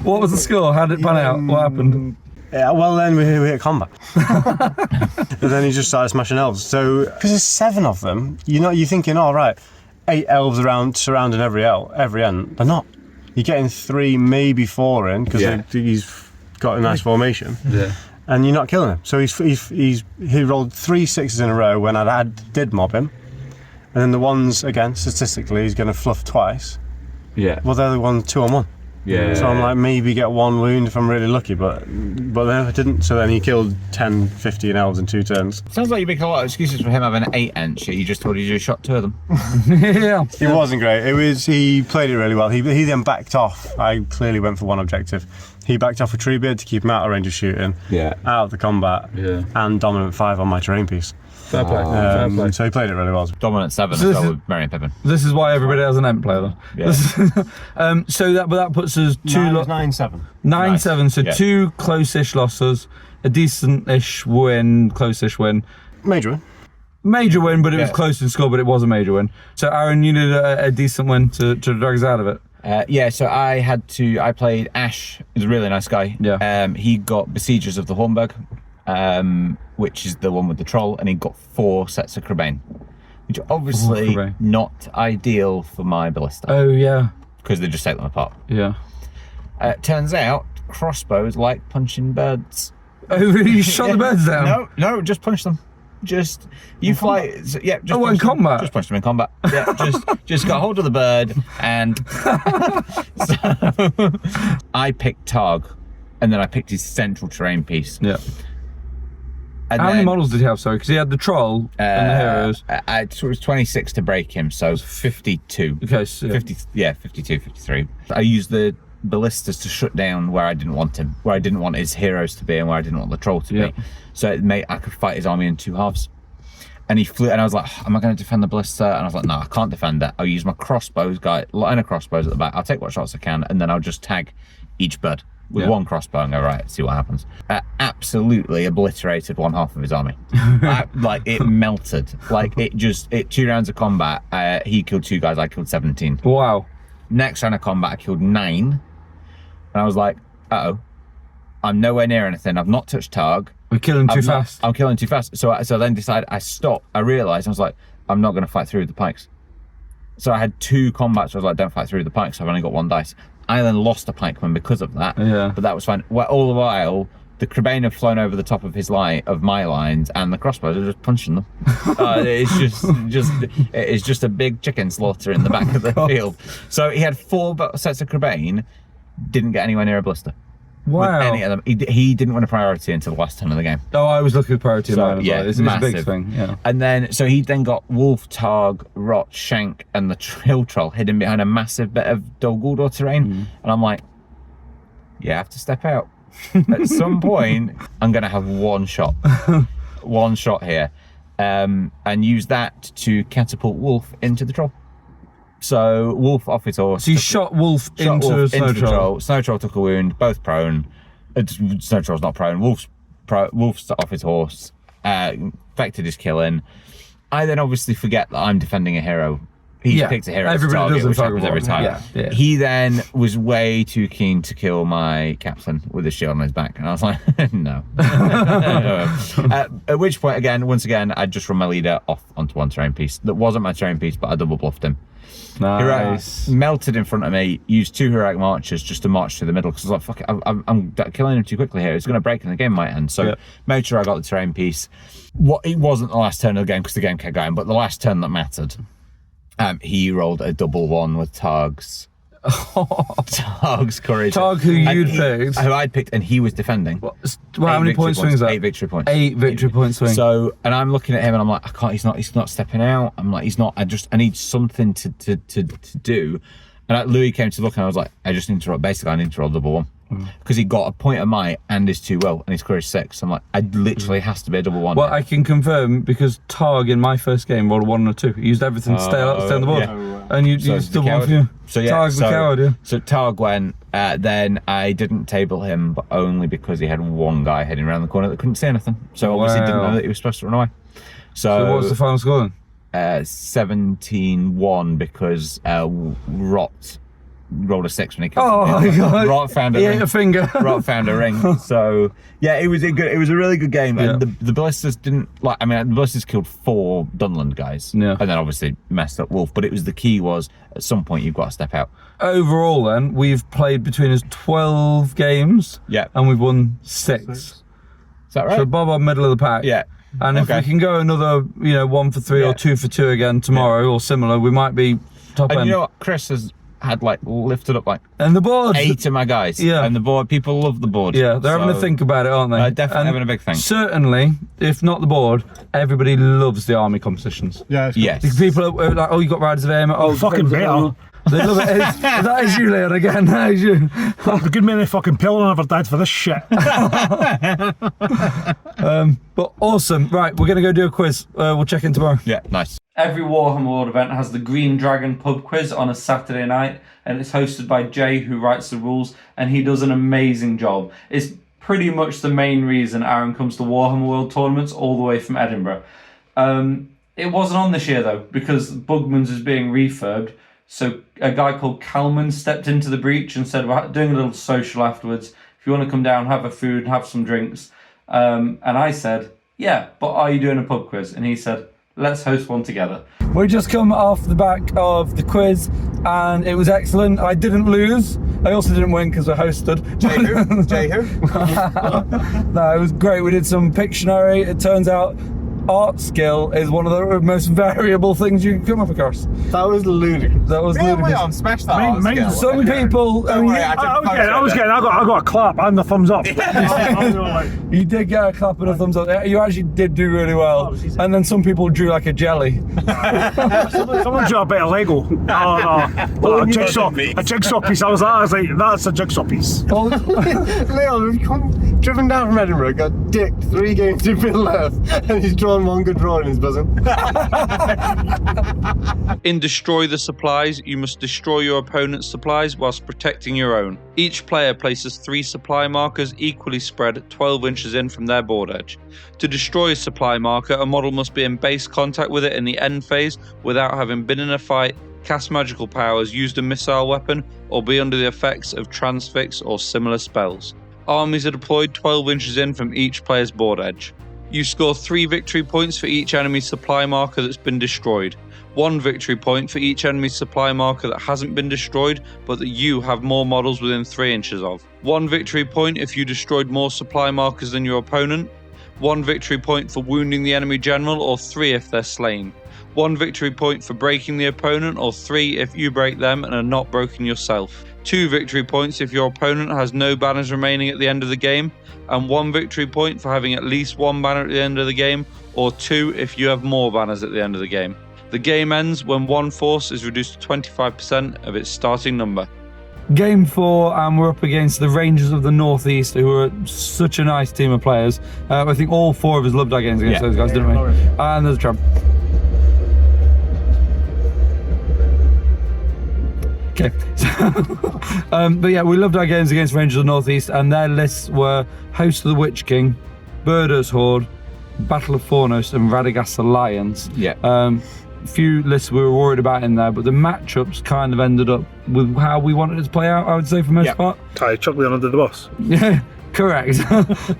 What was the score? How did it pan out? What happened? Yeah, well then we hit combat. And then he just started smashing elves. So, because there's 7 of them, you're thinking, all right, 8 elves around surrounding every Ent. They're not. You're getting 3, maybe 4 in, because he's got a nice formation. Yeah. And you're not killing him. So he rolled 3 6s in a row when I did mob him. And then the ones, again, statistically, he's going to fluff twice. Yeah. Well, they're the ones 2 on 1. Yeah. So I'm like, maybe get 1 wound if I'm really lucky, but then I didn't. So then he killed 10, 15 elves in 2 turns. Sounds like you make a lot of excuses for him having 8 Ents. You just told you shot 2 of them. Yeah. It wasn't great. He played it really well. He then backed off. I clearly went for one objective. He backed off with Treebeard to keep him out of range of shooting. Yeah. Out of the combat. Yeah. And dominant 5 on my terrain piece. Fair play. Fair play. So he played it really well. Dominant 7 as well with Merry and Pippin. This is why everybody has an Ent player though. Yeah. So that puts us 9-7. 9-7, so 2 close-ish losses, a decent-ish win, close-ish win. Major win, but it was close in score, but it was a major win. So Aaron, you needed a decent win to drag us out of it. So I played Ash, he's a really nice guy. Yeah. He got Besiegers of the Hornburg, which is the one with the troll, and he got 4 sets of Crabane, which are obviously not ideal for my ballista. Oh yeah. Because they just take them apart. Yeah. Turns out crossbows like punching birds. Oh really? You shot the birds down? No, just punch them. Just you fly. Just in combat. Just punch them in combat. Yeah, just got hold of the bird, and so I picked Targ, and then I picked his central terrain piece. Yeah. And how many models did he have? Sorry, because he had the troll and the heroes. So it was 26 to break him, so 52. Okay, so 52, 53. I used the ballistas to shut down where I didn't want him, where I didn't want his heroes to be, and where I didn't want the troll to be. So I could fight his army in 2 halves. And he flew, and I was like, am I going to defend the ballista? And I was like, no, I can't defend it. I'll use my crossbows, line of crossbows at the back. I'll take what shots I can, and then I'll just tag each bird with one crossbow and go, right, see what happens. Absolutely obliterated one half of his army. Like, it melted. Like, it 2 rounds of combat, he killed 2 guys, I killed 17. Wow. Next round of combat, I killed 9. And I was like, uh-oh, I'm nowhere near anything. I've not touched Targ. We're killing too fast. I'm killing too fast. So I then decided, I stopped. I realised, I was like, I'm not going to fight through the pikes. So I had 2 combats where I was like, don't fight through the pikes. So I've only got 1 dice. I then lost a pikeman because of that. Yeah. But that was fine. Well, all the while, the Crebain had flown over the top of my lines, and the crossbows are just punching them. It's just a big chicken slaughter in the back of the field. So he had 4 sets of Crebain, didn't get anywhere near a blister. Wow. With any of them. He didn't win a priority until the last turn of the game. Oh, I was looking at priority. So, yeah, it's massive. a big thing. Yeah. And then, so he then got Wolf, Targ, Rot, Shank, and the Hill Troll hidden behind a massive bit of Dol Guldur terrain. And I'm like, you have to step out. At some point, I'm going to have 1 shot. 1 shot here. And use that to catapult Wolf into the Troll. So Wolf off his horse. So you shot Wolf into a Snow Troll. Snow Troll took a wound, both prone. Snow Troll's not prone. Wolf's off his horse. Affected his killing. I then obviously forget that I'm defending a hero. He picked a hero. Everybody does, which happens every time. Yeah. He then was way too keen to kill my captain with a shield on his back, and I was like, no. At which point, once again, I just run my leader off onto 1 terrain piece. That wasn't my terrain piece, but I double bluffed him. Nice. Melted in front of me, used 2 heroic marches just to march through the middle, because I was like, fuck it, I'm killing him too quickly here. It's going to break and the game might end. So made sure I got the terrain piece. It wasn't the last turn of the game because the game kept going, but the last turn that mattered, he rolled a double 1 with Targ's. Targ's courage. Targ, who you'd picked. Who I'd picked, and he was defending. Well, how many point swings that? 8 victory points. 8 victory point swings. So, and I'm looking at him, and I'm like, I can't. He's not stepping out. I'm like, he's not. I need something to do. And Louis came to look, and I was like, I just need to roll. Basically, I need to roll double 1 because he got a point of might and is 2 will, and his courage 6. I'm like, I literally has to be a double 1. Well, I can confirm because Targ in my first game rolled a 1 and a 2. He used everything to stay on the board, and you used double 1 for you. So yeah, Targ's the coward. Yeah. So Targ went. Then I didn't table him, but only because he had 1 guy heading around the corner that couldn't see anything. So obviously didn't know that he was supposed to run away. So what was the final score then? 17-1 because Rot rolled a 6 when he killed Oh my god! Rot found a he ring. ate a finger. Rot found a ring. So yeah, it was a really good game. And the ballistas didn't the ballistas killed 4 Dunland guys. Yeah. And then obviously messed up Wolf. But the key was at some point you've got to step out. Overall, then we've played between us 12 games. Yeah. And we've won 6. Is that right? So Bob middle of the pack. Yeah. And if we can go another, 1 for 3 or 2 for 2 again tomorrow or similar, we might be top end. And you know what? Chris has had lifted up and the board 8 of my guys. Yeah. And the board, people love the board. Yeah, they're having to think about it, aren't they? Definitely having a big thing. Certainly, if not the board, everybody loves the army competitions. Yeah. Yes. People are like, oh, you got Riders of Aim. Oh, fucking better. They love it. That is you, Leon, again. That is you. A good many fucking Pelennor ever died for this shit. But awesome. Right, we're going to go do a quiz. We'll check in tomorrow. Yeah, nice. Every Warhammer World event has the Green Dragon pub quiz on a Saturday night, and it's hosted by Jay, who writes the rules, and he does an amazing job. It's pretty much the main reason Aaron comes to Warhammer World tournaments all the way from Edinburgh. It wasn't on this year, though, because Bugman's is being refurbed. So a guy called Kalman stepped into the breach and said, we're doing a little social afterwards. If you want to come down, have a food, have some drinks. And I said, yeah, but are you doing a pub quiz? And he said, let's host one together. We just come off the back of the quiz and it was excellent. I didn't lose. I also didn't win because I hosted. Jay who? No, it was great. We did some Pictionary. It turns out art skill is one of the most variable things you can come up across. That was ludicrous. That was ludicrous. On smash that art skill. Some people. Don't worry, I got a clap and a thumbs up. You did get a clap and a thumbs up. You actually did do really well. And then some people drew like a jelly. Someone drew a bit of Lego. A jigsaw piece. I was like, that's a jigsaw piece. Leon, driven down from Edinburgh, got dicked 3 games in Middle Earth, and he's drawn 1 good draw in his bosom. In Destroy the Supplies, you must destroy your opponent's supplies whilst protecting your own. Each player places 3 supply markers equally spread 12 inches in from their board edge. To destroy a supply marker, a model must be in base contact with it in the end phase without having been in a fight, cast magical powers, used a missile weapon, or be under the effects of transfix or similar spells. Armies are deployed 12 inches in from each player's board edge. You score 3 victory points for each enemy supply marker that's been destroyed. 1 victory point for each enemy supply marker that hasn't been destroyed, but that you have more models within 3 inches of. 1 victory point if you destroyed more supply markers than your opponent. 1 victory point for wounding the enemy general, or 3 if they're slain. 1 victory point for breaking the opponent, or 3 if you break them and are not broken yourself. 2 victory points if your opponent has no banners remaining at the end of the game, and 1 victory point for having at least 1 banner at the end of the game, or 2 if you have more banners at the end of the game. The game ends when 1 force is reduced to 25% of its starting number. Game 4, and we're up against the Rangers of the Northeast, who are such a nice team of players. I think all 4 of us loved our games against those guys, didn't we? And there's a trap. Okay, but yeah, we loved our games against Rangers of the Northeast, and their lists were Host of the Witch King, Birders Horde, Battle of Fornos, and Radagast Alliance. Yeah. Few lists we were worried about in there, but the matchups kind of ended up with how we wanted it to play out, I would say, for the most part. Chuck Leon under the bus. Yeah, correct.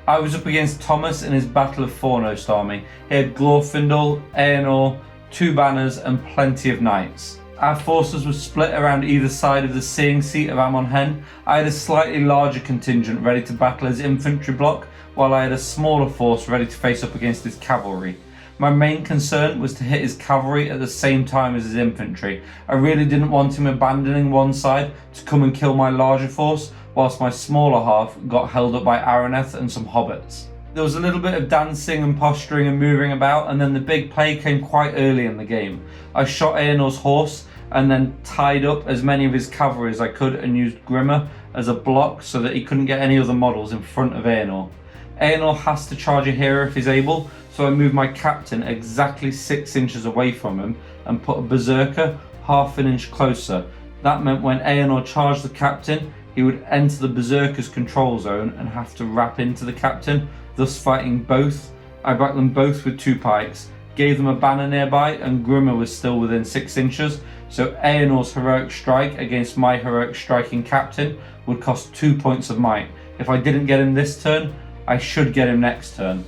I was up against Thomas in his Battle of Fornos army. He had Glorfindel, Aenor, 2 banners, and plenty of knights. Our forces were split around either side of the seeing seat of Amon Hen. I had a slightly larger contingent ready to battle his infantry block, while I had a smaller force ready to face up against his cavalry. My main concern was to hit his cavalry at the same time as his infantry. I really didn't want him abandoning one side to come and kill my larger force, whilst my smaller half got held up by Araneth and some hobbits. There was a little bit of dancing and posturing and moving about, and then the big play came quite early in the game. I shot Aenor's horse and then tied up as many of his cavalry as I could and used Grimmer as a block so that he couldn't get any other models in front of Aenor. Aenor has to charge a hero if he's able, so I moved my captain exactly 6 inches away from him and put a berserker half an inch closer. That meant when Aenor charged the captain, he would enter the berserker's control zone and have to wrap into the captain, thus fighting both. I backed them both with 2 pikes, gave them a banner nearby, and Grimmer was still within 6 inches, so Aenor's heroic strike against my heroic striking captain would cost 2 points of might. If I didn't get him this turn, I should get him next turn.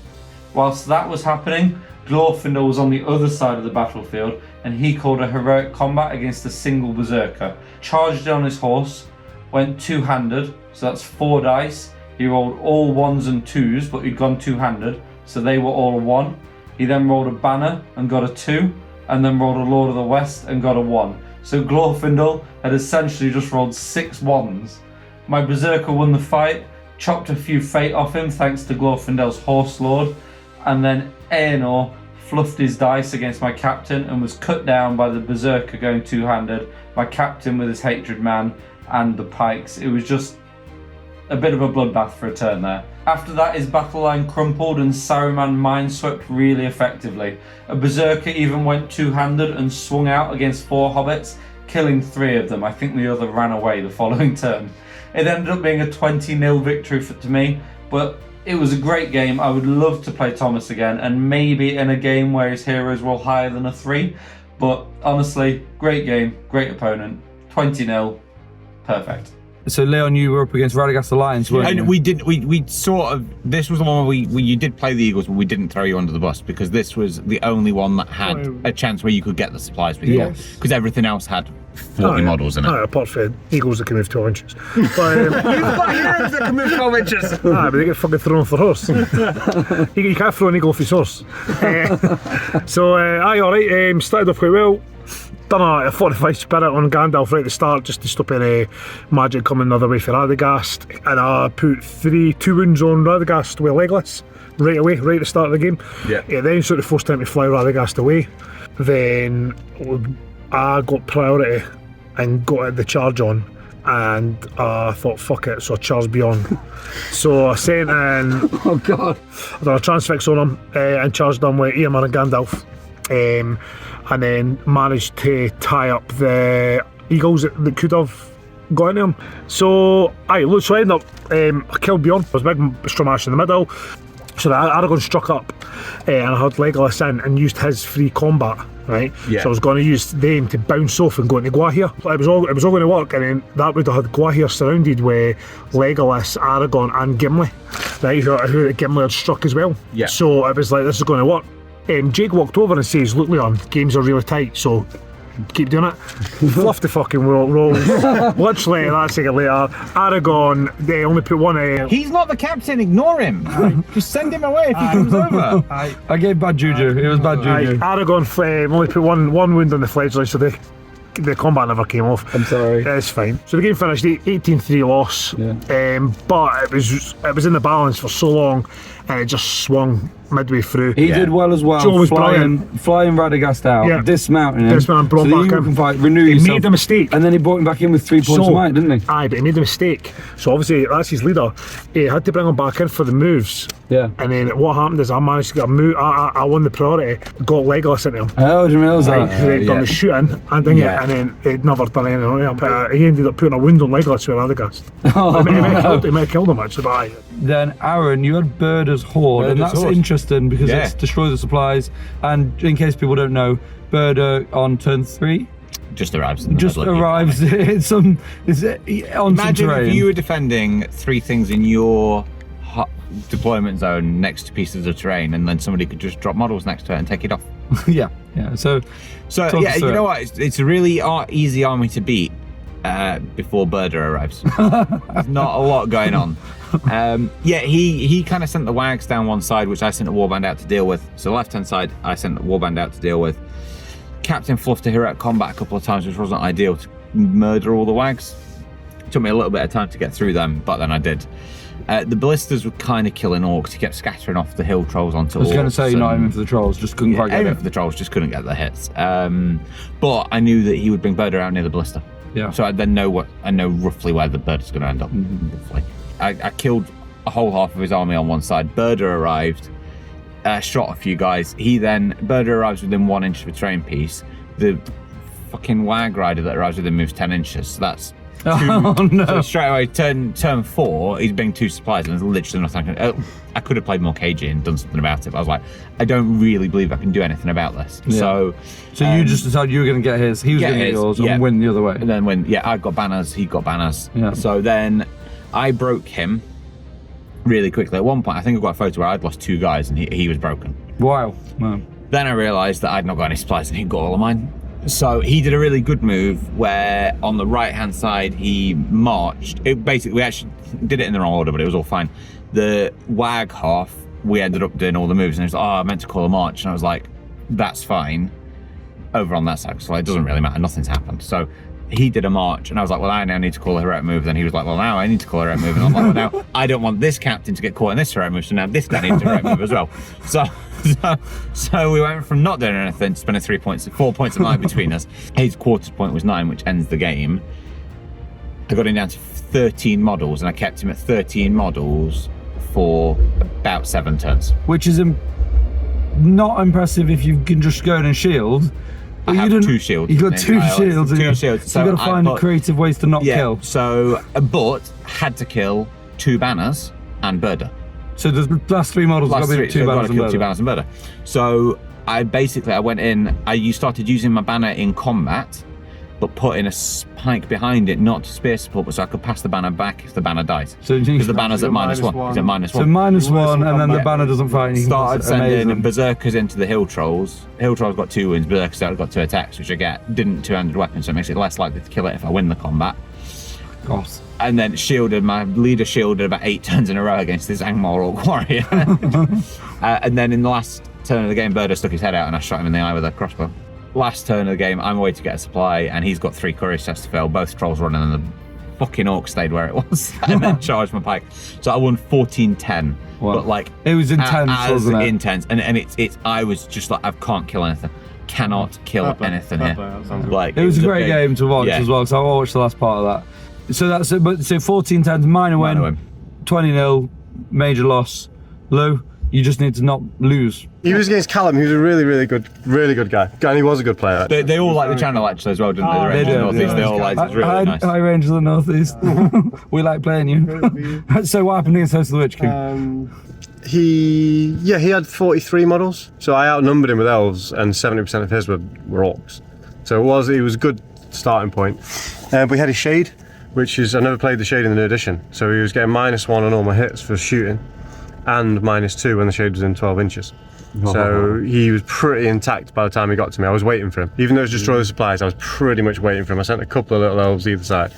Whilst that was happening, Glorfindel was on the other side of the battlefield, and he called a heroic combat against a single berserker. Charged on his horse, went 2-handed, so that's 4 dice. He rolled all 1s and 2s, but he'd gone 2-handed, so they were all a 1. He then rolled a banner and got a 2, and then rolled a Lord of the West and got a 1. So Glorfindel had essentially just rolled 6 1s. My berserker won the fight, chopped a few fate off him thanks to Glorfindel's Horse Lord, and then Aenor fluffed his dice against my captain and was cut down by the berserker going 2-handed, my captain with his hatred man, and the pikes. It was just a bit of a bloodbath for a turn there. After that, his battle line crumpled and Saruman mineswept really effectively. A berserker even went 2-handed and swung out against 4 hobbits, killing 3 of them. I think the other ran away the following turn. It ended up being a 20-0 victory to me, but it was a great game. I would love to play Thomas again, and maybe in a game where his heroes roll higher than a 3. But honestly, great game, great opponent, 20-0, perfect. So Leon, you were up against Radagast Alliance, weren't you? And we sort of, this was the one where you did play the Eagles, but we didn't throw you under the bus because this was the only one that had a chance where you could get the supplies with you, because everything else had 40 models in it. Apart from Eagles that can move 12 inches. But, You've got heroes that can move 12 inches! but they get fucking thrown off their horse. You can't throw an eagle off his horse. Alright, started off quite well. Done a 45 spirit on Gandalf right at the start just to stop any magic coming the other way for Radagast, and I put 2 wounds on Radagast with Legolas right away, right at the start of the game. Yeah, then sort of forced him to fly Radagast away. Then I got priority and got the charge on, and I thought, fuck it, so I charged beyond. So I sent in, Oh God. I done a transfix on him and charged him with Eamon and Gandalf, and then managed to tie up the eagles that could have got into him. So I ended up, I killed Bjorn. There was a big Stramash in the middle. So the Aragorn struck up, and I had Legolas in and used his free combat, right? Yeah. So I was going to use them to bounce off and go into Gwahir. It was all going to work, and then that would have had Gwahir surrounded with Legolas, Aragorn, and Gimli, right? Who Gimli had struck as well. Yeah. So it was like, this is going to work. Jake walked over and says, "Look, Leon, games are really tight, so keep doing it." Fluff the fucking roll. Literally, that second later, Aragorn, they only put one. He's not the captain, ignore him. Just send him away if he comes over. I gave bad juju. It was bad juju. Aragorn only put one wound on the fledgling, so the combat never came off. I'm sorry. It's fine. So the game finished 18-3 loss. Yeah. But it was in the balance for so long, and it just swung midway through. He did well as well. Joe was flying Radagast out, Yeah. dismounting him. Dismounting, brought so back you in. can fight, renew He yourself. made a mistake. And then he brought him back in with 3 points of might, didn't he? Aye, but he made a mistake. So obviously that's his leader. He had to bring him back in for the moves. Yeah. And then what happened is I managed to get a move. I won the priority. Got Legolas into him. Oh, didn't realise Right, that. so he'd done the shooting and then Yeah. and then he'd never done anything on him. But he ended up putting a wound on Legolas with Radagast. Oh, He might have killed him actually, but aye. Then Aaron, you had Birder's Horde, and Birder's that's Horde. interesting because Yeah. it's destroy the supplies. And in case people don't know, Birder on turn 3 Just arrives. In the just middle of your arrives army. on some Imagine terrain. if you were defending 3 things in your deployment zone next to pieces of terrain, and then somebody could just drop models next to it and take it off. yeah. So So talk yeah, us through you know it. what? It's a really easy army to beat before Birder arrives. There's not a lot going on. Yeah, he kind of sent the wags down one side, which I sent a warband out to deal with. So the left-hand side, I sent the warband out to deal with. Captain fluffed to heroic combat a couple of times, which wasn't ideal to murder all the wags. It took me a little bit of time to get through them, but then I did. The ballistas were kind of killing orcs. He kept scattering off the hill trolls onto orcs. I was going to say not aiming for the trolls, just couldn't quite get aiming it. for the trolls, just couldn't get the hits. But I knew that he would bring Birder out near the ballista. Yeah. So I know roughly where the Birder's going to end up. Roughly. I killed a whole half of his army on one side. Birder arrived, shot a few guys. Birder arrives within 1 inch of a terrain piece. The fucking wag rider that arrives within moves 10 inches. So that's Oh no. so straight away, turn 4, he's bringing 2 supplies, and there's literally nothing I could have played more cagey and done something about it, but I was like, I don't really believe I can do anything about this. Yeah. So you just decided you were going to get his, he was get going to get his, yours, yeah. and win the other way. And then I got banners, he got banners. Yeah. So then I broke him really quickly. At one point, I think I got a photo where I'd lost 2 guys and he was broken. Wow. Wow. Then I realised that I'd not got any supplies and he'd got all of mine. So he did a really good move where on the right hand side he marched. We actually did it in the wrong order, but it was all fine. The wag half, we ended up doing all the moves, and he was like, "Oh, I meant to call a march," and I was like, "That's fine." Over on that side, so it doesn't really matter. Nothing's happened. So he did a march, and I was like, "Well, I now need to call a heroic move." Then he was like, "Well, now I need to call a heroic move," and I'm like, "Well, now I don't want this captain to get caught in this heroic move, so now this guy needs a heroic move as well." So we went from not doing anything to spending 4 points of might between us. His quarters point was 9, which ends the game. I got him down to 13 models, and I kept him at 13 models for about 7 turns. Which is not impressive if you can just go in and shield. I You have didn't- 2 shields. You got in 2 ILS, shields. 2 yeah. shields. So you got to I find put- creative ways to not kill. So, but had to kill 2 banners and Birder. So the last 3 models got to be 2 banners and kill 2 Birder. banners and Birder. So I went in. You started using my banner in combat, but putting a spike behind it, not to spear support, but so I could pass the banner back if the banner dies. So Because the banner's at -1. He's at -1. So -1, and then the banner doesn't fight. And you can Started pass it. sending Amazing. berserkers into the hill trolls. Hill trolls got 2 wounds, berserkers got 2 attacks, which I get. Didn't 200 weapons, so it makes it less likely to kill it if I win the combat. God. And then my leader shielded about 8 turns in a row against this Angmar Orc warrior. And then in the last turn of the game, Birder stuck his head out and I shot him in the eye with a crossbow. Last turn of the game, I'm away to get a supply, and he's got 3 courage tests to fail. Both trolls running, and the fucking orc stayed where it was, and then charged my pike. So I won 14-10. Wow. But like It was intense, as wasn't it? intense, and it's. I was just like, I can't kill anything. Cannot kill anything here. That sounds good. Like It was a a great big- game to watch yeah. as well, so I watched the last part of that. So that's it, but so 14 times minor win, 20-0, major loss. Lou, you just need to not lose. He was against Callum. He was a really good guy. And he was a good player. They all like the channel actually as well, didn't they? The Rangers of the Northeast, they all like it. It's really nice. Hi, Rangers of the Northeast. We like playing you. So what happened against Host of the Witch King? He had 43 models, so I outnumbered him with elves, and 70% of his were orcs. So it was a good starting point. But he had his shade, which is, I never played the shade in the new edition, so he was getting -1 on all my hits for shooting, and -2 when the shade was in 12 inches. So he was pretty intact by the time he got to me. I was waiting for him. Even though it was destroy the supplies, I was pretty much waiting for him. I sent a couple of little elves either side,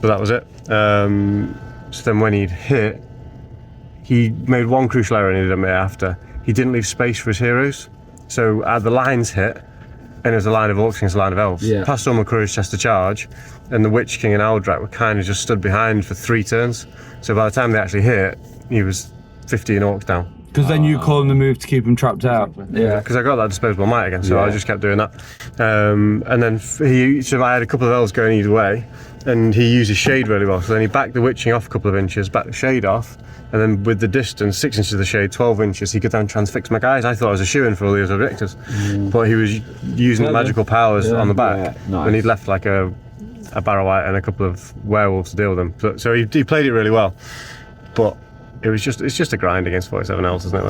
but that was it. So then when he'd hit, he made one crucial error and he did it after. He didn't leave space for his heroes. So the lines hit, and it was a line of orcs against a line of elves. Yeah. Passed on my courage chest to charge, and the Witch King and Aldrak were kind of just stood behind for 3 turns. So by the time they actually hit, he was 15 orcs down. Because then you call him the move to keep him trapped out. Yeah. Because I got that disposable might again, so I just kept doing that. And then so I had a couple of elves going either way, and he used his shade really well. So then he backed the Witching off a couple of inches, backed the shade off, and then with the distance, 6 inches of the shade, 12 inches, he could then transfix my guys. I thought I was a shoo-in for all these objectives, but he was using the magical powers on the back, and he'd left like a barrow white and a couple of werewolves to deal with them. So he played it really well, but it's just a grind against 47 elves, isn't it?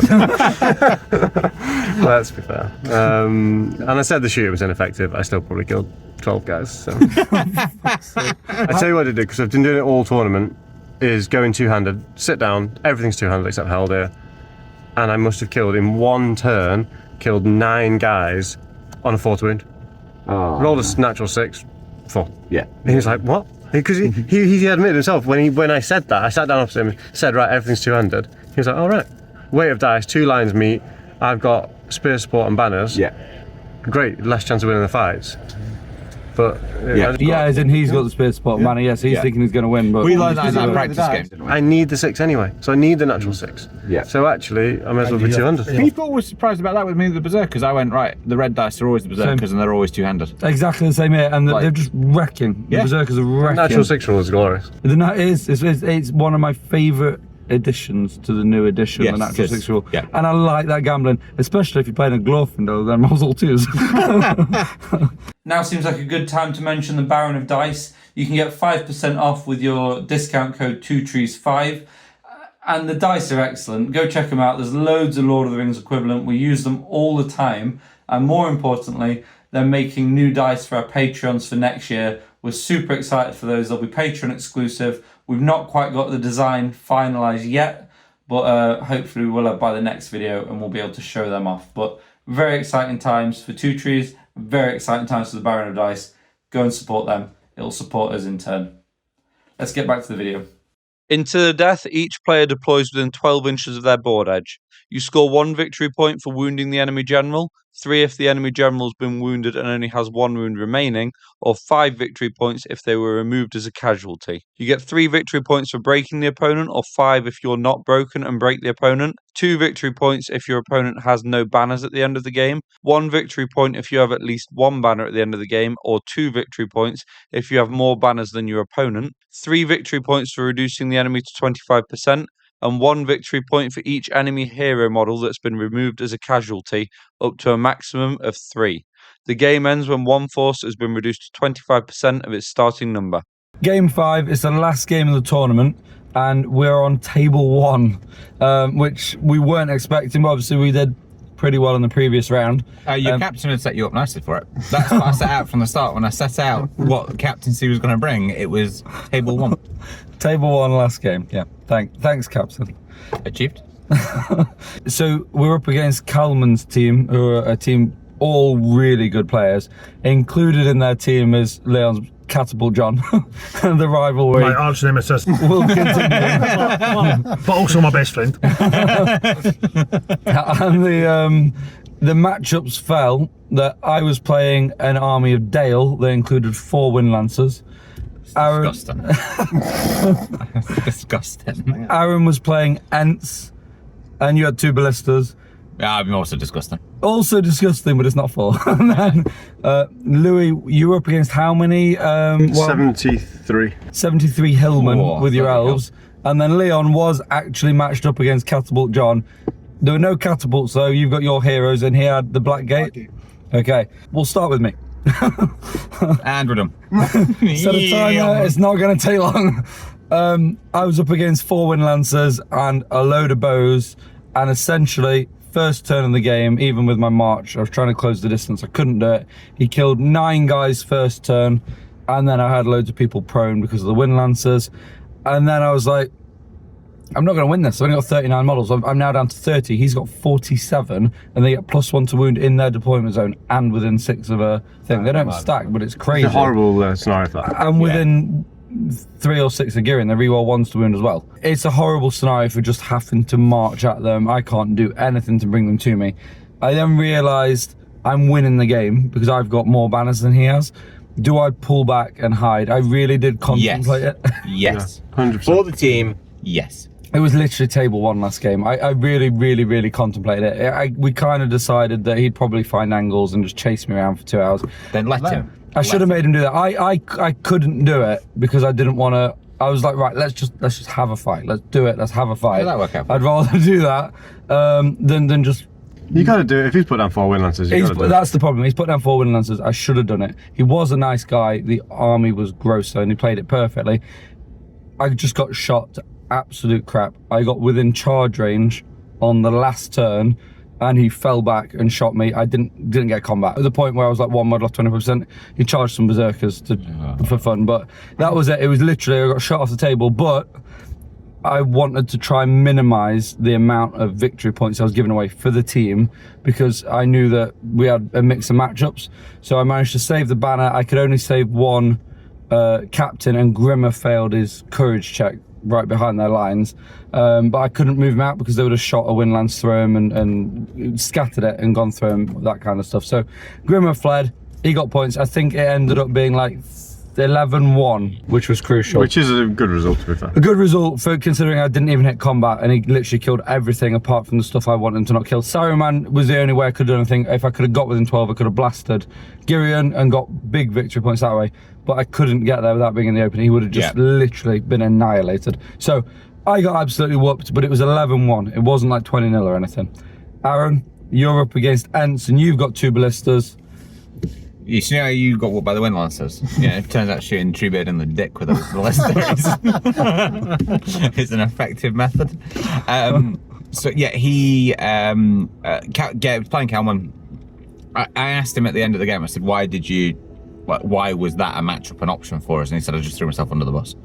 Let's be fair. And I said the shooter was ineffective. I still probably killed 12 guys. So. I tell you what I did, because I've been doing it all tournament, is going two-handed, sit down, everything's two-handed except Haldir, and I must have killed in one turn, killed 9 guys on a 4 to wound. Rolled a natural 6, 4. Yeah. And he was like, what? Because he admitted himself when I said that, I sat down opposite him, said, right, everything's two-handed. He was like, all right. Weight of dice, 2 lines meet, I've got spear support and banners. Yeah. Great, less chance of winning the fights. But As in he's got the spear spot mana, yes, he's thinking he's going to win. But We learned that in that practice game, didn't we? I need the 6 anyway, so I need the natural 6. Yeah. So actually, I may as well be 200. People were surprised about that with me and the berserkers. I went, right, the red dice are always the berserkers and they're always two-handed. Exactly the same here, and they're just wrecking. Yeah. The berserkers are wrecking. Natural 6 rule is glorious. It's one of my favourite additions to the new edition, Yes, the natural 6 rule. Yeah. And I like that gambling, especially if you're playing a Glorfindel, then Mazel twos. Now seems like a good time to mention the Baron of Dice. You can get 5% off with your discount code 2trees5. And the dice are excellent. Go check them out. There's loads of Lord of the Rings equivalent. We use them all the time. And more importantly, they're making new dice for our Patreons for next year. We're super excited for those. They'll be Patreon exclusive. We've not quite got the design finalised yet, but hopefully we'll have by the next video and we'll be able to show them off. But very exciting times for Two Trees, very exciting times for the Baron of Dice. Go and support them. It'll support us in turn. Let's get back to the video. Into the death, each player deploys within 12 inches of their board edge. You score 1 victory point for wounding the enemy general, 3 if the enemy general has been wounded and only has 1 wound remaining, or 5 victory points if they were removed as a casualty. You get 3 victory points for breaking the opponent, or 5 if you're not broken and break the opponent, 2 victory points if your opponent has no banners at the end of the game, 1 victory point if you have at least 1 banner at the end of the game, or 2 victory points if you have more banners than your opponent, 3 victory points for reducing the enemy to 25%, and 1 victory point for each enemy hero model that's been removed as a casualty, up to a maximum of 3. The game ends when one force has been reduced to 25% of its starting number. Game 5 is the last game of the tournament, and we're on table 1, which we weren't expecting, but obviously we did pretty well in the previous round. Your captain had set you up nicely for it. That's what I set out from the start. When I set out what captaincy was going to bring, it was table 1. Table 1 last game, yeah. Thanks, Captain. Achieved. So we're up against Kalman's team, who are a team all really good players. Included in their team is Leon's Catapult John. The rivalry. My arch nemesis. Will continue. But also my best friend. And the matchups fell that I was playing an army of Dale. They included 4 Wind Lancers. Disgusting. Disgusting. Aaron was playing Ents, and you had 2 ballistas. Yeah, I'm also disgusting. Also disgusting, but it's not full. And then, Louis, you were up against how many? 73. 73 Hillmen Oh, with your bloody elves. And then Leon was actually matched up against Catapult John. There were no catapults though, you've got your heroes, and he had the Black Gate. Okay, we'll start with me. And we're done. Set a timer, it's not going to take long. I was up against 4 Wind Lancers and a load of bows, and essentially, first turn of the game, even with my march, I was trying to close the distance, I couldn't do it. He killed 9 guys first turn, and then I had loads of people prone because of the Wind Lancers. And then I was like, I'm not going to win this. I've only got 39 models. I'm now down to 30. He's got 47, and they get +1 to wound in their deployment zone and within 6 of a thing. They don't stack, but it's crazy. It's a horrible scenario for that. And within 3 or 6 of gearing, they reroll 1s to wound as well. It's a horrible scenario for just having to march at them. I can't do anything to bring them to me. I then realised I'm winning the game because I've got more banners than he has. Do I pull back and hide? I really did contemplate it. Yes. 100%. For the team, yes. It was literally table 1 last game. I really contemplated it. We kind of decided that he'd probably find angles and just chase me around for 2 hours. Then let him. I should have made him do that. I couldn't do it because I didn't want to. I was like, right, let's just have a fight. Let's do it. Let's have a fight. How'd that work out? I'd rather do that than just. You got to do it. If he's put down 4 Wind Lancers, you got to do it. That's the problem. He's put down 4 Wind Lancers. I should have done it. He was a nice guy. The army was gross, and he played it perfectly. I just got shot to absolute crap. I got within charge range on the last turn, and he fell back and shot me. I didn't get combat. At the point where I was like 1 model off 20%, he charged some berserkers for fun, but that was it. It was literally, I got shot off the table, but I wanted to try and minimize the amount of victory points I was giving away for the team because I knew that we had a mix of matchups. So I managed to save the banner. I could only save 1 captain, and Grimmer failed his courage check right behind their lines. But I couldn't move him out because they would have shot a Wind Lance through him and scattered it and gone through him, that kind of stuff. So Grimmer fled, he got points. I think it ended up being like 11-1, which was crucial. Which is a good result, to be fair. A good result for considering I didn't even hit combat, and he literally killed everything apart from the stuff I wanted him to not kill. Saruman was the only way I could do anything. If I could have got within 12, I could have blasted Girion and got big victory points that way, but I couldn't get there without being in the open. He would have just literally been annihilated. So I got absolutely whooped, but it was 11-1. It wasn't like 20-0 or anything. Aaron, you're up against Ents, and you've got 2 ballistas. You see how you got whooped by the Wind Lancers? Yeah, it turns out shooting Treebeard in the dick with a ballista is an effective method. So yeah, he was playing Kalman. I asked him at the end of the game, I said, why was that a matchup an option for us? And he said, I just threw myself under the bus.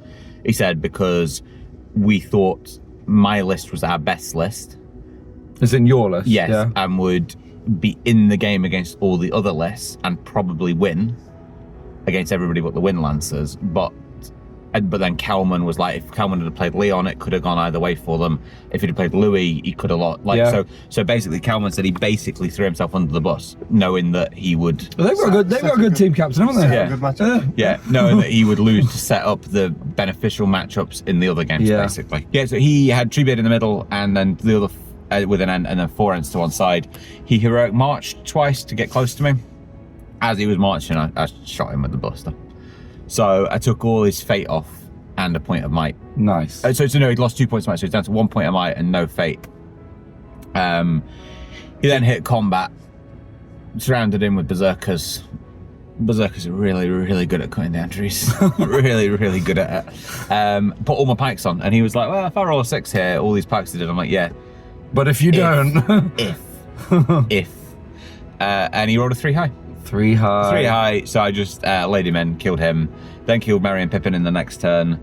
He said, because we thought my list was our best list. Is in your list? Yes, yeah. and would be in the game against all the other lists and probably win against everybody but the Wind Lancers. But then Kalman was like, if Kalman had played Leon, it could have gone either way for them. If he'd have played Louis, he could have lost. So basically Kalman said he basically threw himself under the bus, knowing that he would. Well, they've got a good team captain, haven't they? Yeah. Good matchup. Yeah, knowing that he would lose to set up the beneficial matchups in the other games, basically. Yeah, so he had Treebeard in the middle, and then the other with an end, and then 4 ends to one side. He heroic marched twice to get close to me. As he was marching, I shot him with the ballista. So I took all his fate off and a point of might. Nice. So no, he'd lost 2 points of might, so he's down to 1 point of might and no fate. He then hit combat, surrounded him with berserkers. Berserkers are really good at cutting down trees. really good at it. Put all my pikes on, and he was like, well, if I roll a 6 here, all these pikes are dead. I'm like, yeah. But if you don't. If. And he rolled a 3 high. 3 high. 3 high, so I just laid him in, killed him, then killed Merry and Pippin in the next turn.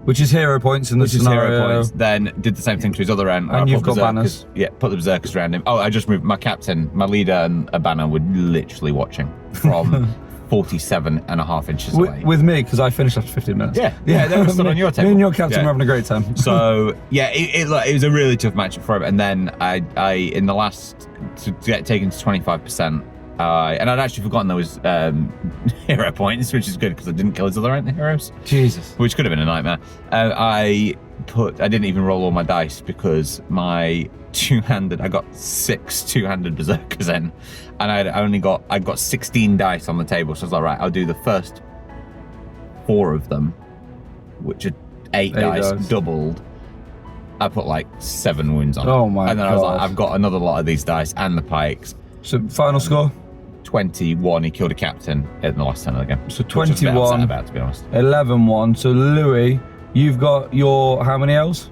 Which is hero points in the scenario. Hero points. Then did the same thing to his other end. And you've got banners. Yeah, put the berserkers around him. Oh, I just moved my captain, my leader, and a banner were literally watching from 47.5 inches away. With me, because I finished after 15 minutes. Yeah, they were still on your table. Me and your captain were having a great time. So yeah, it was a really tough matchup for him. And then I in the last to get taken to 25%, And I'd actually forgotten there was hero points, which is good because I didn't kill his other heroes. Jesus. Which could have been a nightmare. I didn't even roll all my dice because my two-handed, I got 6 two-handed berserkers in, and I got 16 dice on the table. So I was like, right, I'll do the first 4 of them, which are 8 dice doubled. I put like 7 wounds on. Oh my god. And then I was like, I've got another lot of these dice and the pikes. So final score? 21. He killed a captain in the last turn of the game. So Which I was a bit 21. upset about, to be honest. 11-1. So Louis, you've got your how many elves?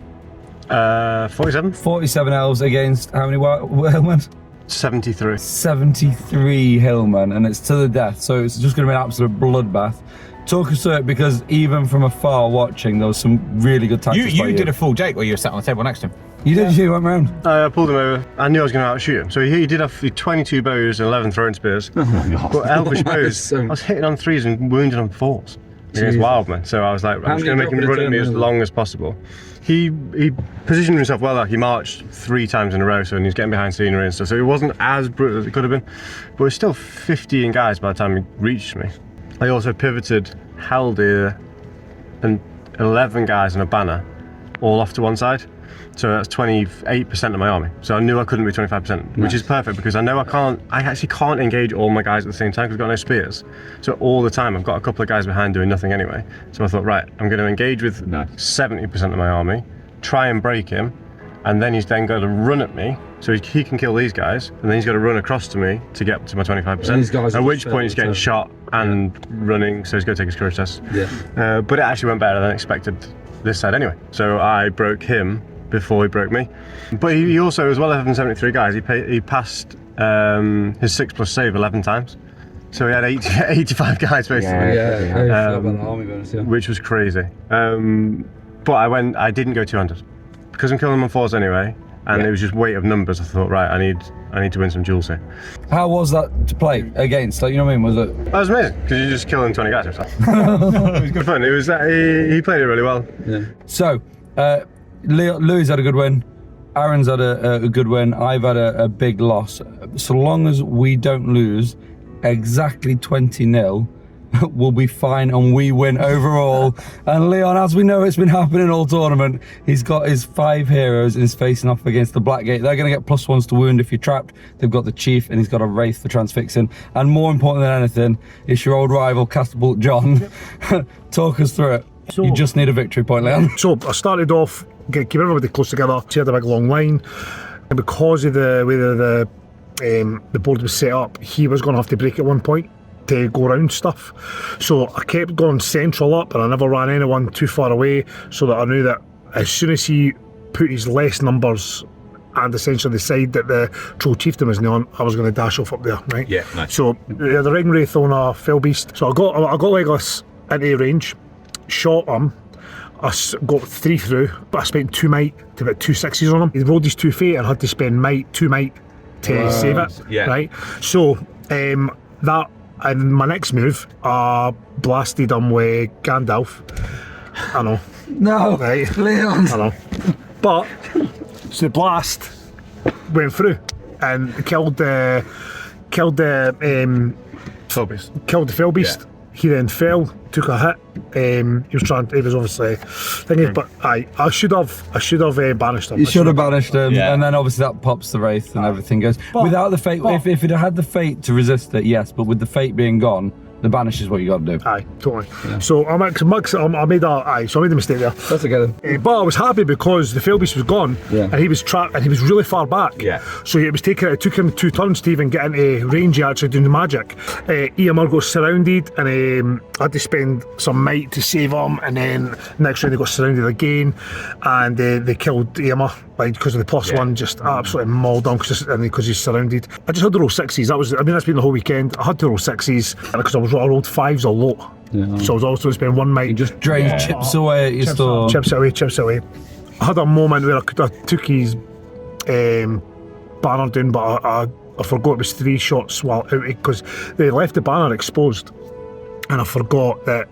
47. 47 elves against how many hillmen? 73. 73 hillmen, and it's to the death. So it's just going to be an absolute bloodbath. Talk us through it, because even from afar watching, there was some really good tactics. You did a full Jake where you were sat on the table next to him. You did. You went round. I pulled him over. I knew I was going to outshoot him. So he did have 22 bows and 11 throwing spears. Oh my god. But elvish bows, I was hitting on 3s and wounded on 4s against Wildman. So I was like, I'm just going to make him run at me as long as possible. He positioned himself well. He marched 3 times in a row, so and he's getting behind scenery and stuff. So it wasn't as brutal as it could have been, but it was still 15 guys by the time he reached me. I also pivoted Haldir and 11 guys on a banner, all off to one side. So that's 28% of my army. So I knew I couldn't be 25%, which is perfect because I know I actually can't engage all my guys at the same time because I've got no spears. So all the time I've got a couple of guys behind doing nothing anyway. So I thought, right, I'm going to engage with 70% of my army, try and break him, and then he's then got to run at me. So he can kill these guys, and then he's got to run across to me to get to my 25%. At which point he's getting shot and running, so he's going to take his courage test. Yeah. But it actually went better than expected this side anyway. So I broke him before he broke me. But he also, as well as 73 guys, he passed his 6+ save 11 times. So he had 85 guys basically. Which was crazy. But I didn't go 200 because I'm killing them on 4s anyway. And it was just weight of numbers. I thought, right, I need to win some duels here. How was that to play against? Like, you know what I mean? Was it? That was amazing because you're just killing 20 guys. It was good fun. It was he played it really well. Yeah. So, Louis had a good win. Aaron's had a good win. I've had a big loss. So long as we don't lose exactly 20-0. We'll be fine and we win overall. And Leon, as we know, it's been happening all tournament. He's got his 5 heroes and he's facing off against the Blackgate. They're going to get +1s to wound if you're trapped. They've got the Chief and he's got a Wraith for transfixing. And more important than anything, it's your old rival, Castable John. Talk us through it. So, you just need a victory point, Leon. So I started off, keep everybody close together. She had a big long line. And because of the way the board was set up, he was going to have to break at one point to go around stuff. So I kept going central up and I never ran anyone too far away, so that I knew that as soon as he put his less numbers and essentially the side that the Troll Chieftain was on, I was going to dash off up there, right? Yeah, nice. So the Ring Wraith on a Fell Beast. So I got Legolas into range, shot him. I got 3 through, but I spent 2 might to put 2 6s on him. He rolled his 2 fate and had to spend 2 might to save it. Yeah. Right. So that. And my next move, I blasted him with Gandalf. I know. No, right. Leon. I know. But, so the blast went through and killed the Fell Beast. Killed the Fell Beast. Yeah. He then fell, took a hit. He was obviously thinking, but I should have banished him. You should have banished him, yeah. And then obviously that pops the Wraith and everything goes. But, without the fate, if it had the fate to resist it, yes, but with the fate being gone, the banish is what you got to do. Aye, totally. Yeah. So I made a mistake there. That's okay. But I was happy because the Fell Beast was gone, and he was trapped, and he was really far back. Yeah. So it took him 2 turns to even get into range. He actually doing the magic. Eamar got surrounded, and I had to spend some might to save him. And then next round they got surrounded again, and they killed Eamar. Because of the +1, just absolutely mauled him because he's surrounded. I just had to roll 6s. That's been the whole weekend. I had to roll 6s because I rolled 5s a lot. Yeah. So I was also spending 1 might. You just drained chips away at your store. Chips away. I had a moment where I took his banner down, but I forgot it was 3 shots while out because they left the banner exposed, and I forgot that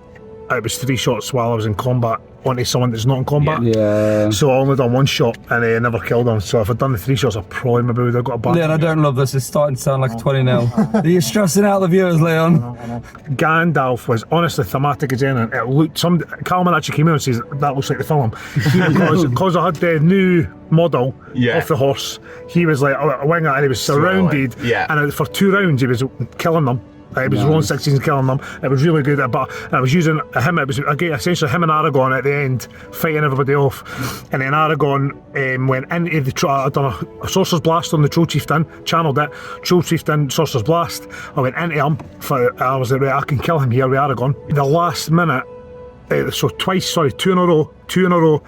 it was 3 shots while I was in combat onto someone that's not in combat. Yeah. So I only done 1 shot and I never killed him. So if I'd done the 3 shots, I probably maybe would have got a bad. Leon, I don't love this. It's starting to sound like a 20-0. You're stressing out the viewers, Leon. Gandalf was honestly thematic as anything. It looked, Calman actually came in and says that looks like the film. Because I had the new model of the horse, he was like a winger and he was surrounded. And for 2 rounds he was killing them. It was rolling 16s and killing them. It was really good, but I was using him. It was again essentially him and Aragorn at the end fighting everybody off, and then Aragorn went into the. I done a Sorcerer's Blast on the Troll Chieftain, channeled it. Troll Chieftain, Sorcerer's Blast. I went into him. I was like, right, I can kill him here with Aragorn. The last minute, so 2 in a row.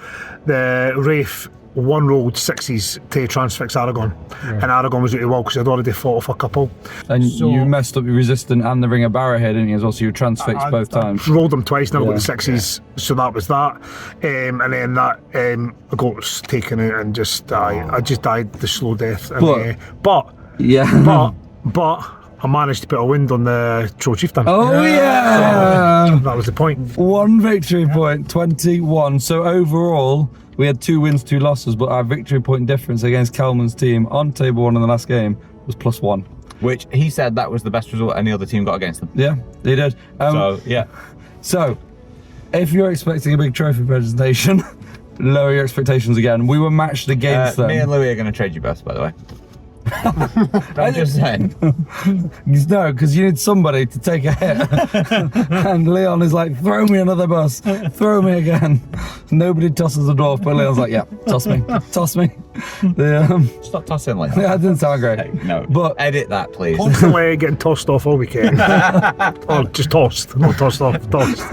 The Wraith 1 rolled 6s to transfix Aragorn, and Aragorn was out of the wall because I'd already fought off a couple. And you messed up your resistant and the Ring of Barrowhead, didn't you, as well? So you were transfixed both times. Rolled them twice, never got the 6s, so that was that. And then that I got taken out and just died. I just died the slow death. And, but I managed to put a wound on the Troll Chieftain. Oh yeah! So that was the point. 1 victory point, 21. So overall, we had 2 wins, 2 losses, but our victory point difference against Calman's team on table 1 in the last game was +1. Which he said that was the best result any other team got against them. Yeah, they did. So, if you're expecting a big trophy presentation, lower your expectations again. We were matched against them. Me and Louis are going to trade you both, by the way. I'm just saying. No, because you need somebody to take a hit. And Leon is like, throw me another bus, throw me again. Nobody tosses the dwarf, but Leon's like, yeah, toss me. Stop tossing like Yeah, that. that didn't sound great. Hey, no, but edit that, please. Constantly getting tossed off all weekend. Oh, just tossed, not tossed off, tossed.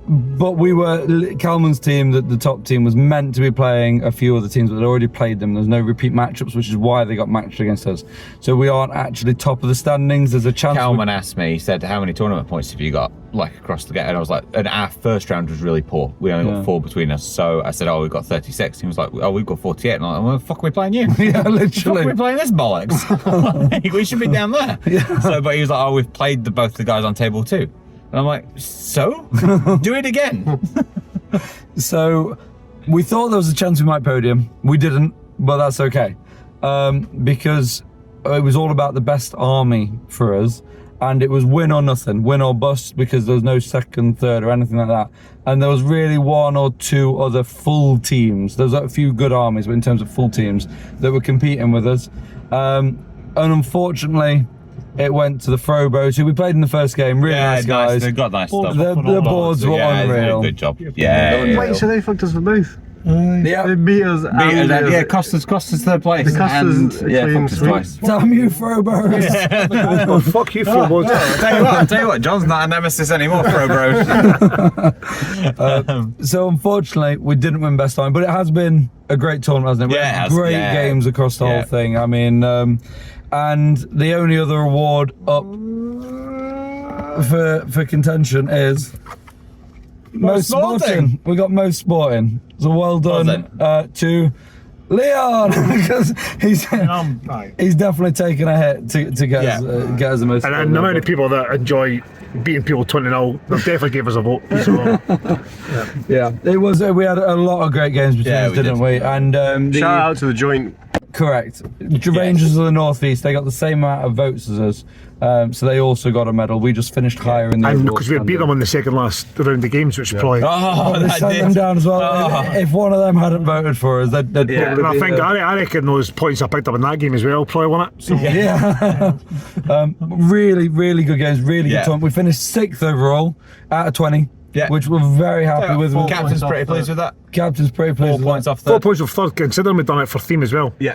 But we were, Calman's team, the top team, was meant to be playing a few other teams, but they'd already played them. There's no repeat matchups, which is why they got matched against us. So we aren't actually top of the standings. There's a chance. Calman asked me, he said, how many tournament points have you got, like, across the get? And I was like, and our first round was really poor. We only got 4 between us. So I said, oh, we've got 36. He was like, oh, we've got 48. And I'm like, well, the fuck are we playing you? Yeah, literally. The fuck are we playing this bollocks? Like, we should be down there. Yeah. So, but he was like, oh, we've played both the guys on table 2. And I'm like, so? Do it again. So we thought there was a chance we might podium. We didn't, but that's okay. Because it was all about the best army for us. And it was win or nothing, win or bust, because there was no second, third or anything like that. And there was really 1 or 2 other full teams. There was a few good armies, but in terms of full teams that were competing with us. And unfortunately, it went to the Frobos, who we played in the first game. Really nice guys. They've got nice stuff. The boards were unreal. Good job. Yeah. Wait, so they fucked us for both? Yeah. They beat us. Cost us 3rd place. They cost us fucked us twice. Damn you, Frobos. Oh, fuck you, Frobos. I'll tell you what, John's not a nemesis anymore, Frobos. So unfortunately, we didn't win best time, but it has been a great tournament, hasn't it? Yeah, it has. Great games across the whole thing. I mean, and the only other award up for contention is most sporting. We got most sporting. So well done to Leon, because he's definitely taken a hit to get us the most. And the amount of people that enjoy beating people 20-0, they definitely gave us a vote. So, it was. We had a lot of great games between us, didn't we? And shout out to the joint. Correct. The Rangers of the Northeast, they got the same amount of votes as us, so they also got a medal. We just finished higher in the and because we beat them on the second last round of games, which probably. They sent them down as well. If one of them hadn't voted for us, they'd and I think I reckon those points I picked up in that game as well probably won it. So. Really, really good games. Really good tournament. We finished 6th overall out of 20. Yeah. Which we're very happy with. Captain's pretty pleased with that. Captain's pretty pleased 4 points off 4 points off 3rd, considering we've done it for theme as well. Yeah,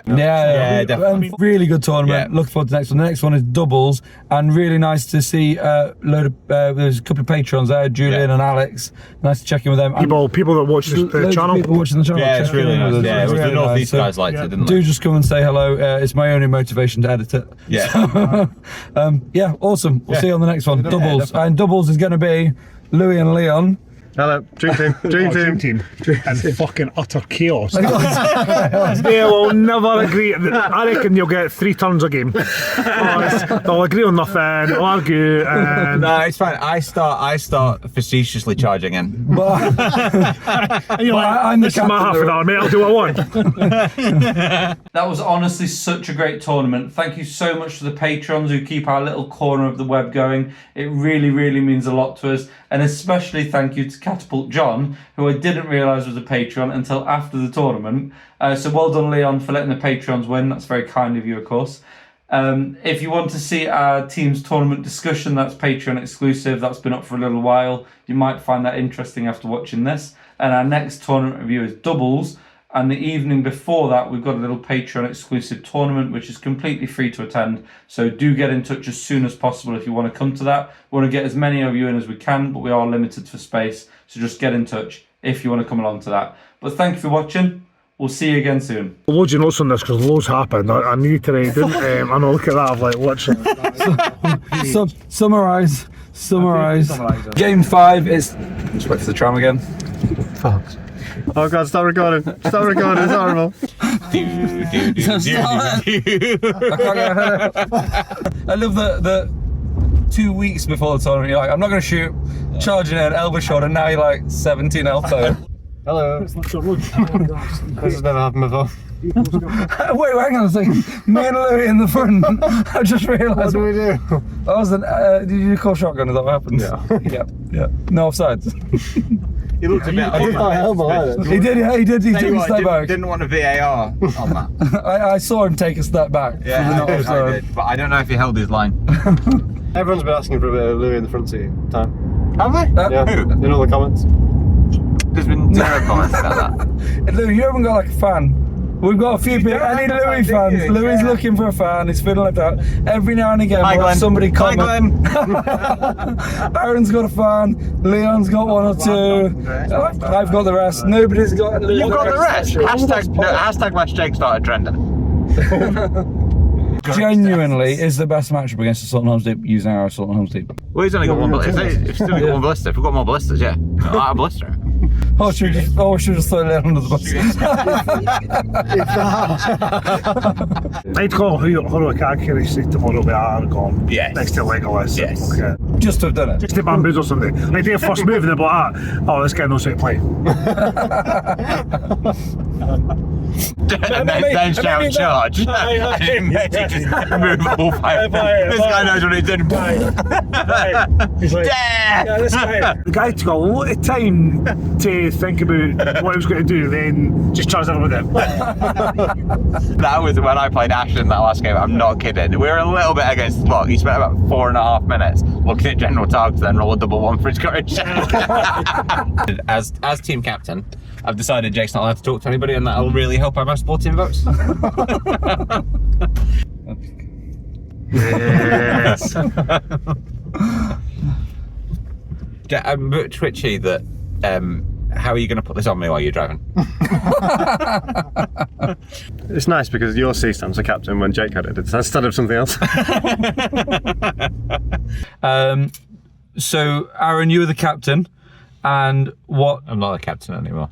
definitely. Really good tournament. Looking forward to the next one. The next one is doubles, and really nice to see there's a couple of patrons there, Julian and Alex. Nice to check in with them. People that watch the channel. People watching the channel. Yeah, it's really nice. Yeah, it was the Northeast guys liked it, didn't they? Do just come and say hello. It's my only motivation to edit it. Yeah. Awesome. We'll see you on the next one. Doubles. And doubles is going to be Louis and Leon Hello, dream team, dream team. And fucking utter chaos. They will never agree. I reckon you'll get 3 turns a game. They'll agree on nothing, they'll argue, and... No, it's fine. I start facetiously charging in. And you're like, I'm the this is my half captain. an hour, mate, I'll do what I want. That was honestly such a great tournament. Thank you so much to the patrons who keep our little corner of the web going. It really, really means a lot to us. And especially thank you to Catapult John, who I didn't realise was a patron until after the tournament. So well done, Leon, for letting the patrons win. That's very kind of you, of course. If you want to see our team's tournament discussion, that's Patreon exclusive. That's been up for a little while. You might find that interesting after watching this. And our next tournament review is doubles. And the evening before that, we've got a little Patreon exclusive tournament, which is completely free to attend. So do get in touch as soon as possible if you want to come to that. We want to get as many of you in as we can, but we are limited for space. So just get in touch if you want to come along to that. But thank you for watching. We'll see you again soon. Loads of notes on this because loads happened. I need to read it. I know, look at that, I've like literally. Summarise. Game 5 is... Just wait for the tram again. Fuck. Oh god, stop recording. Stop recording, it's horrible. I love the 2 weeks before the tournament, you're like, I'm not going to shoot, charging an elbow shot, and now you're like 17 alpha. Hello. This has never happened before. Wait, hang on a second. Me and Louis in the front. I just realised. What do we do? That was did you call shotgun? Is that what happened? Yeah. Yeah. No offside. He looked a bit. I did my helmet either. He did. Yeah, he did. He took a step back. Didn't want a VAR on that. I saw him take a step back. Yeah, I did. But I don't know if he held his line. Everyone's been asking for a bit of Louis in the front seat time. Have they? Yeah, in all the comments. There's been zero comments about that. Louis, you haven't got like a fan. We've got a few people. I need Louis fans. Louis looking for a fan. He's feeling left out. Every now and again, we'll have somebody comment. Aaron's got a fan. Leon's got 1 or 2. I've got the rest. Nobody's got. You've got the rest. Hashtag last Jake started trending. Genuinely is the best matchup against Assault on Helm's Deep using our Assault on Helm's Deep. Well, he's only got 1 ballista. If he's still got 1 ballista, if we've got more ballistas, yeah. I'll blister. Oh, should we just throw Leon under the bus? I'd call heroic accuracy tomorrow with Argon. Yes. Next to Legolas. Yes. Okay. Just to have done it. Just to bamboozle somebody. Like do a first move and they'll be like, oh, this guy knows how to play. And then shout charge. And immediately just move all 5. This guy knows what he's doing. He's like, Yeah. this guy. The guy took a lot of time to think about what he was going to do, then just charged in with it. That was when I played Ashton that last game. I'm not kidding. We were a little bit against the clock. He spent about 4.5 minutes looking at general targets, then roll a double 1 for his courage. As team captain, I've decided Jake's not allowed to talk to anybody, and that'll really help our most team votes. Yes. I'm a bit twitchy that. How are you going to put this on me while you're driving? It's nice because your C stands for captain when Jake had it instead of something else. So, Aaron, you were the captain, and what? I'm not a captain anymore.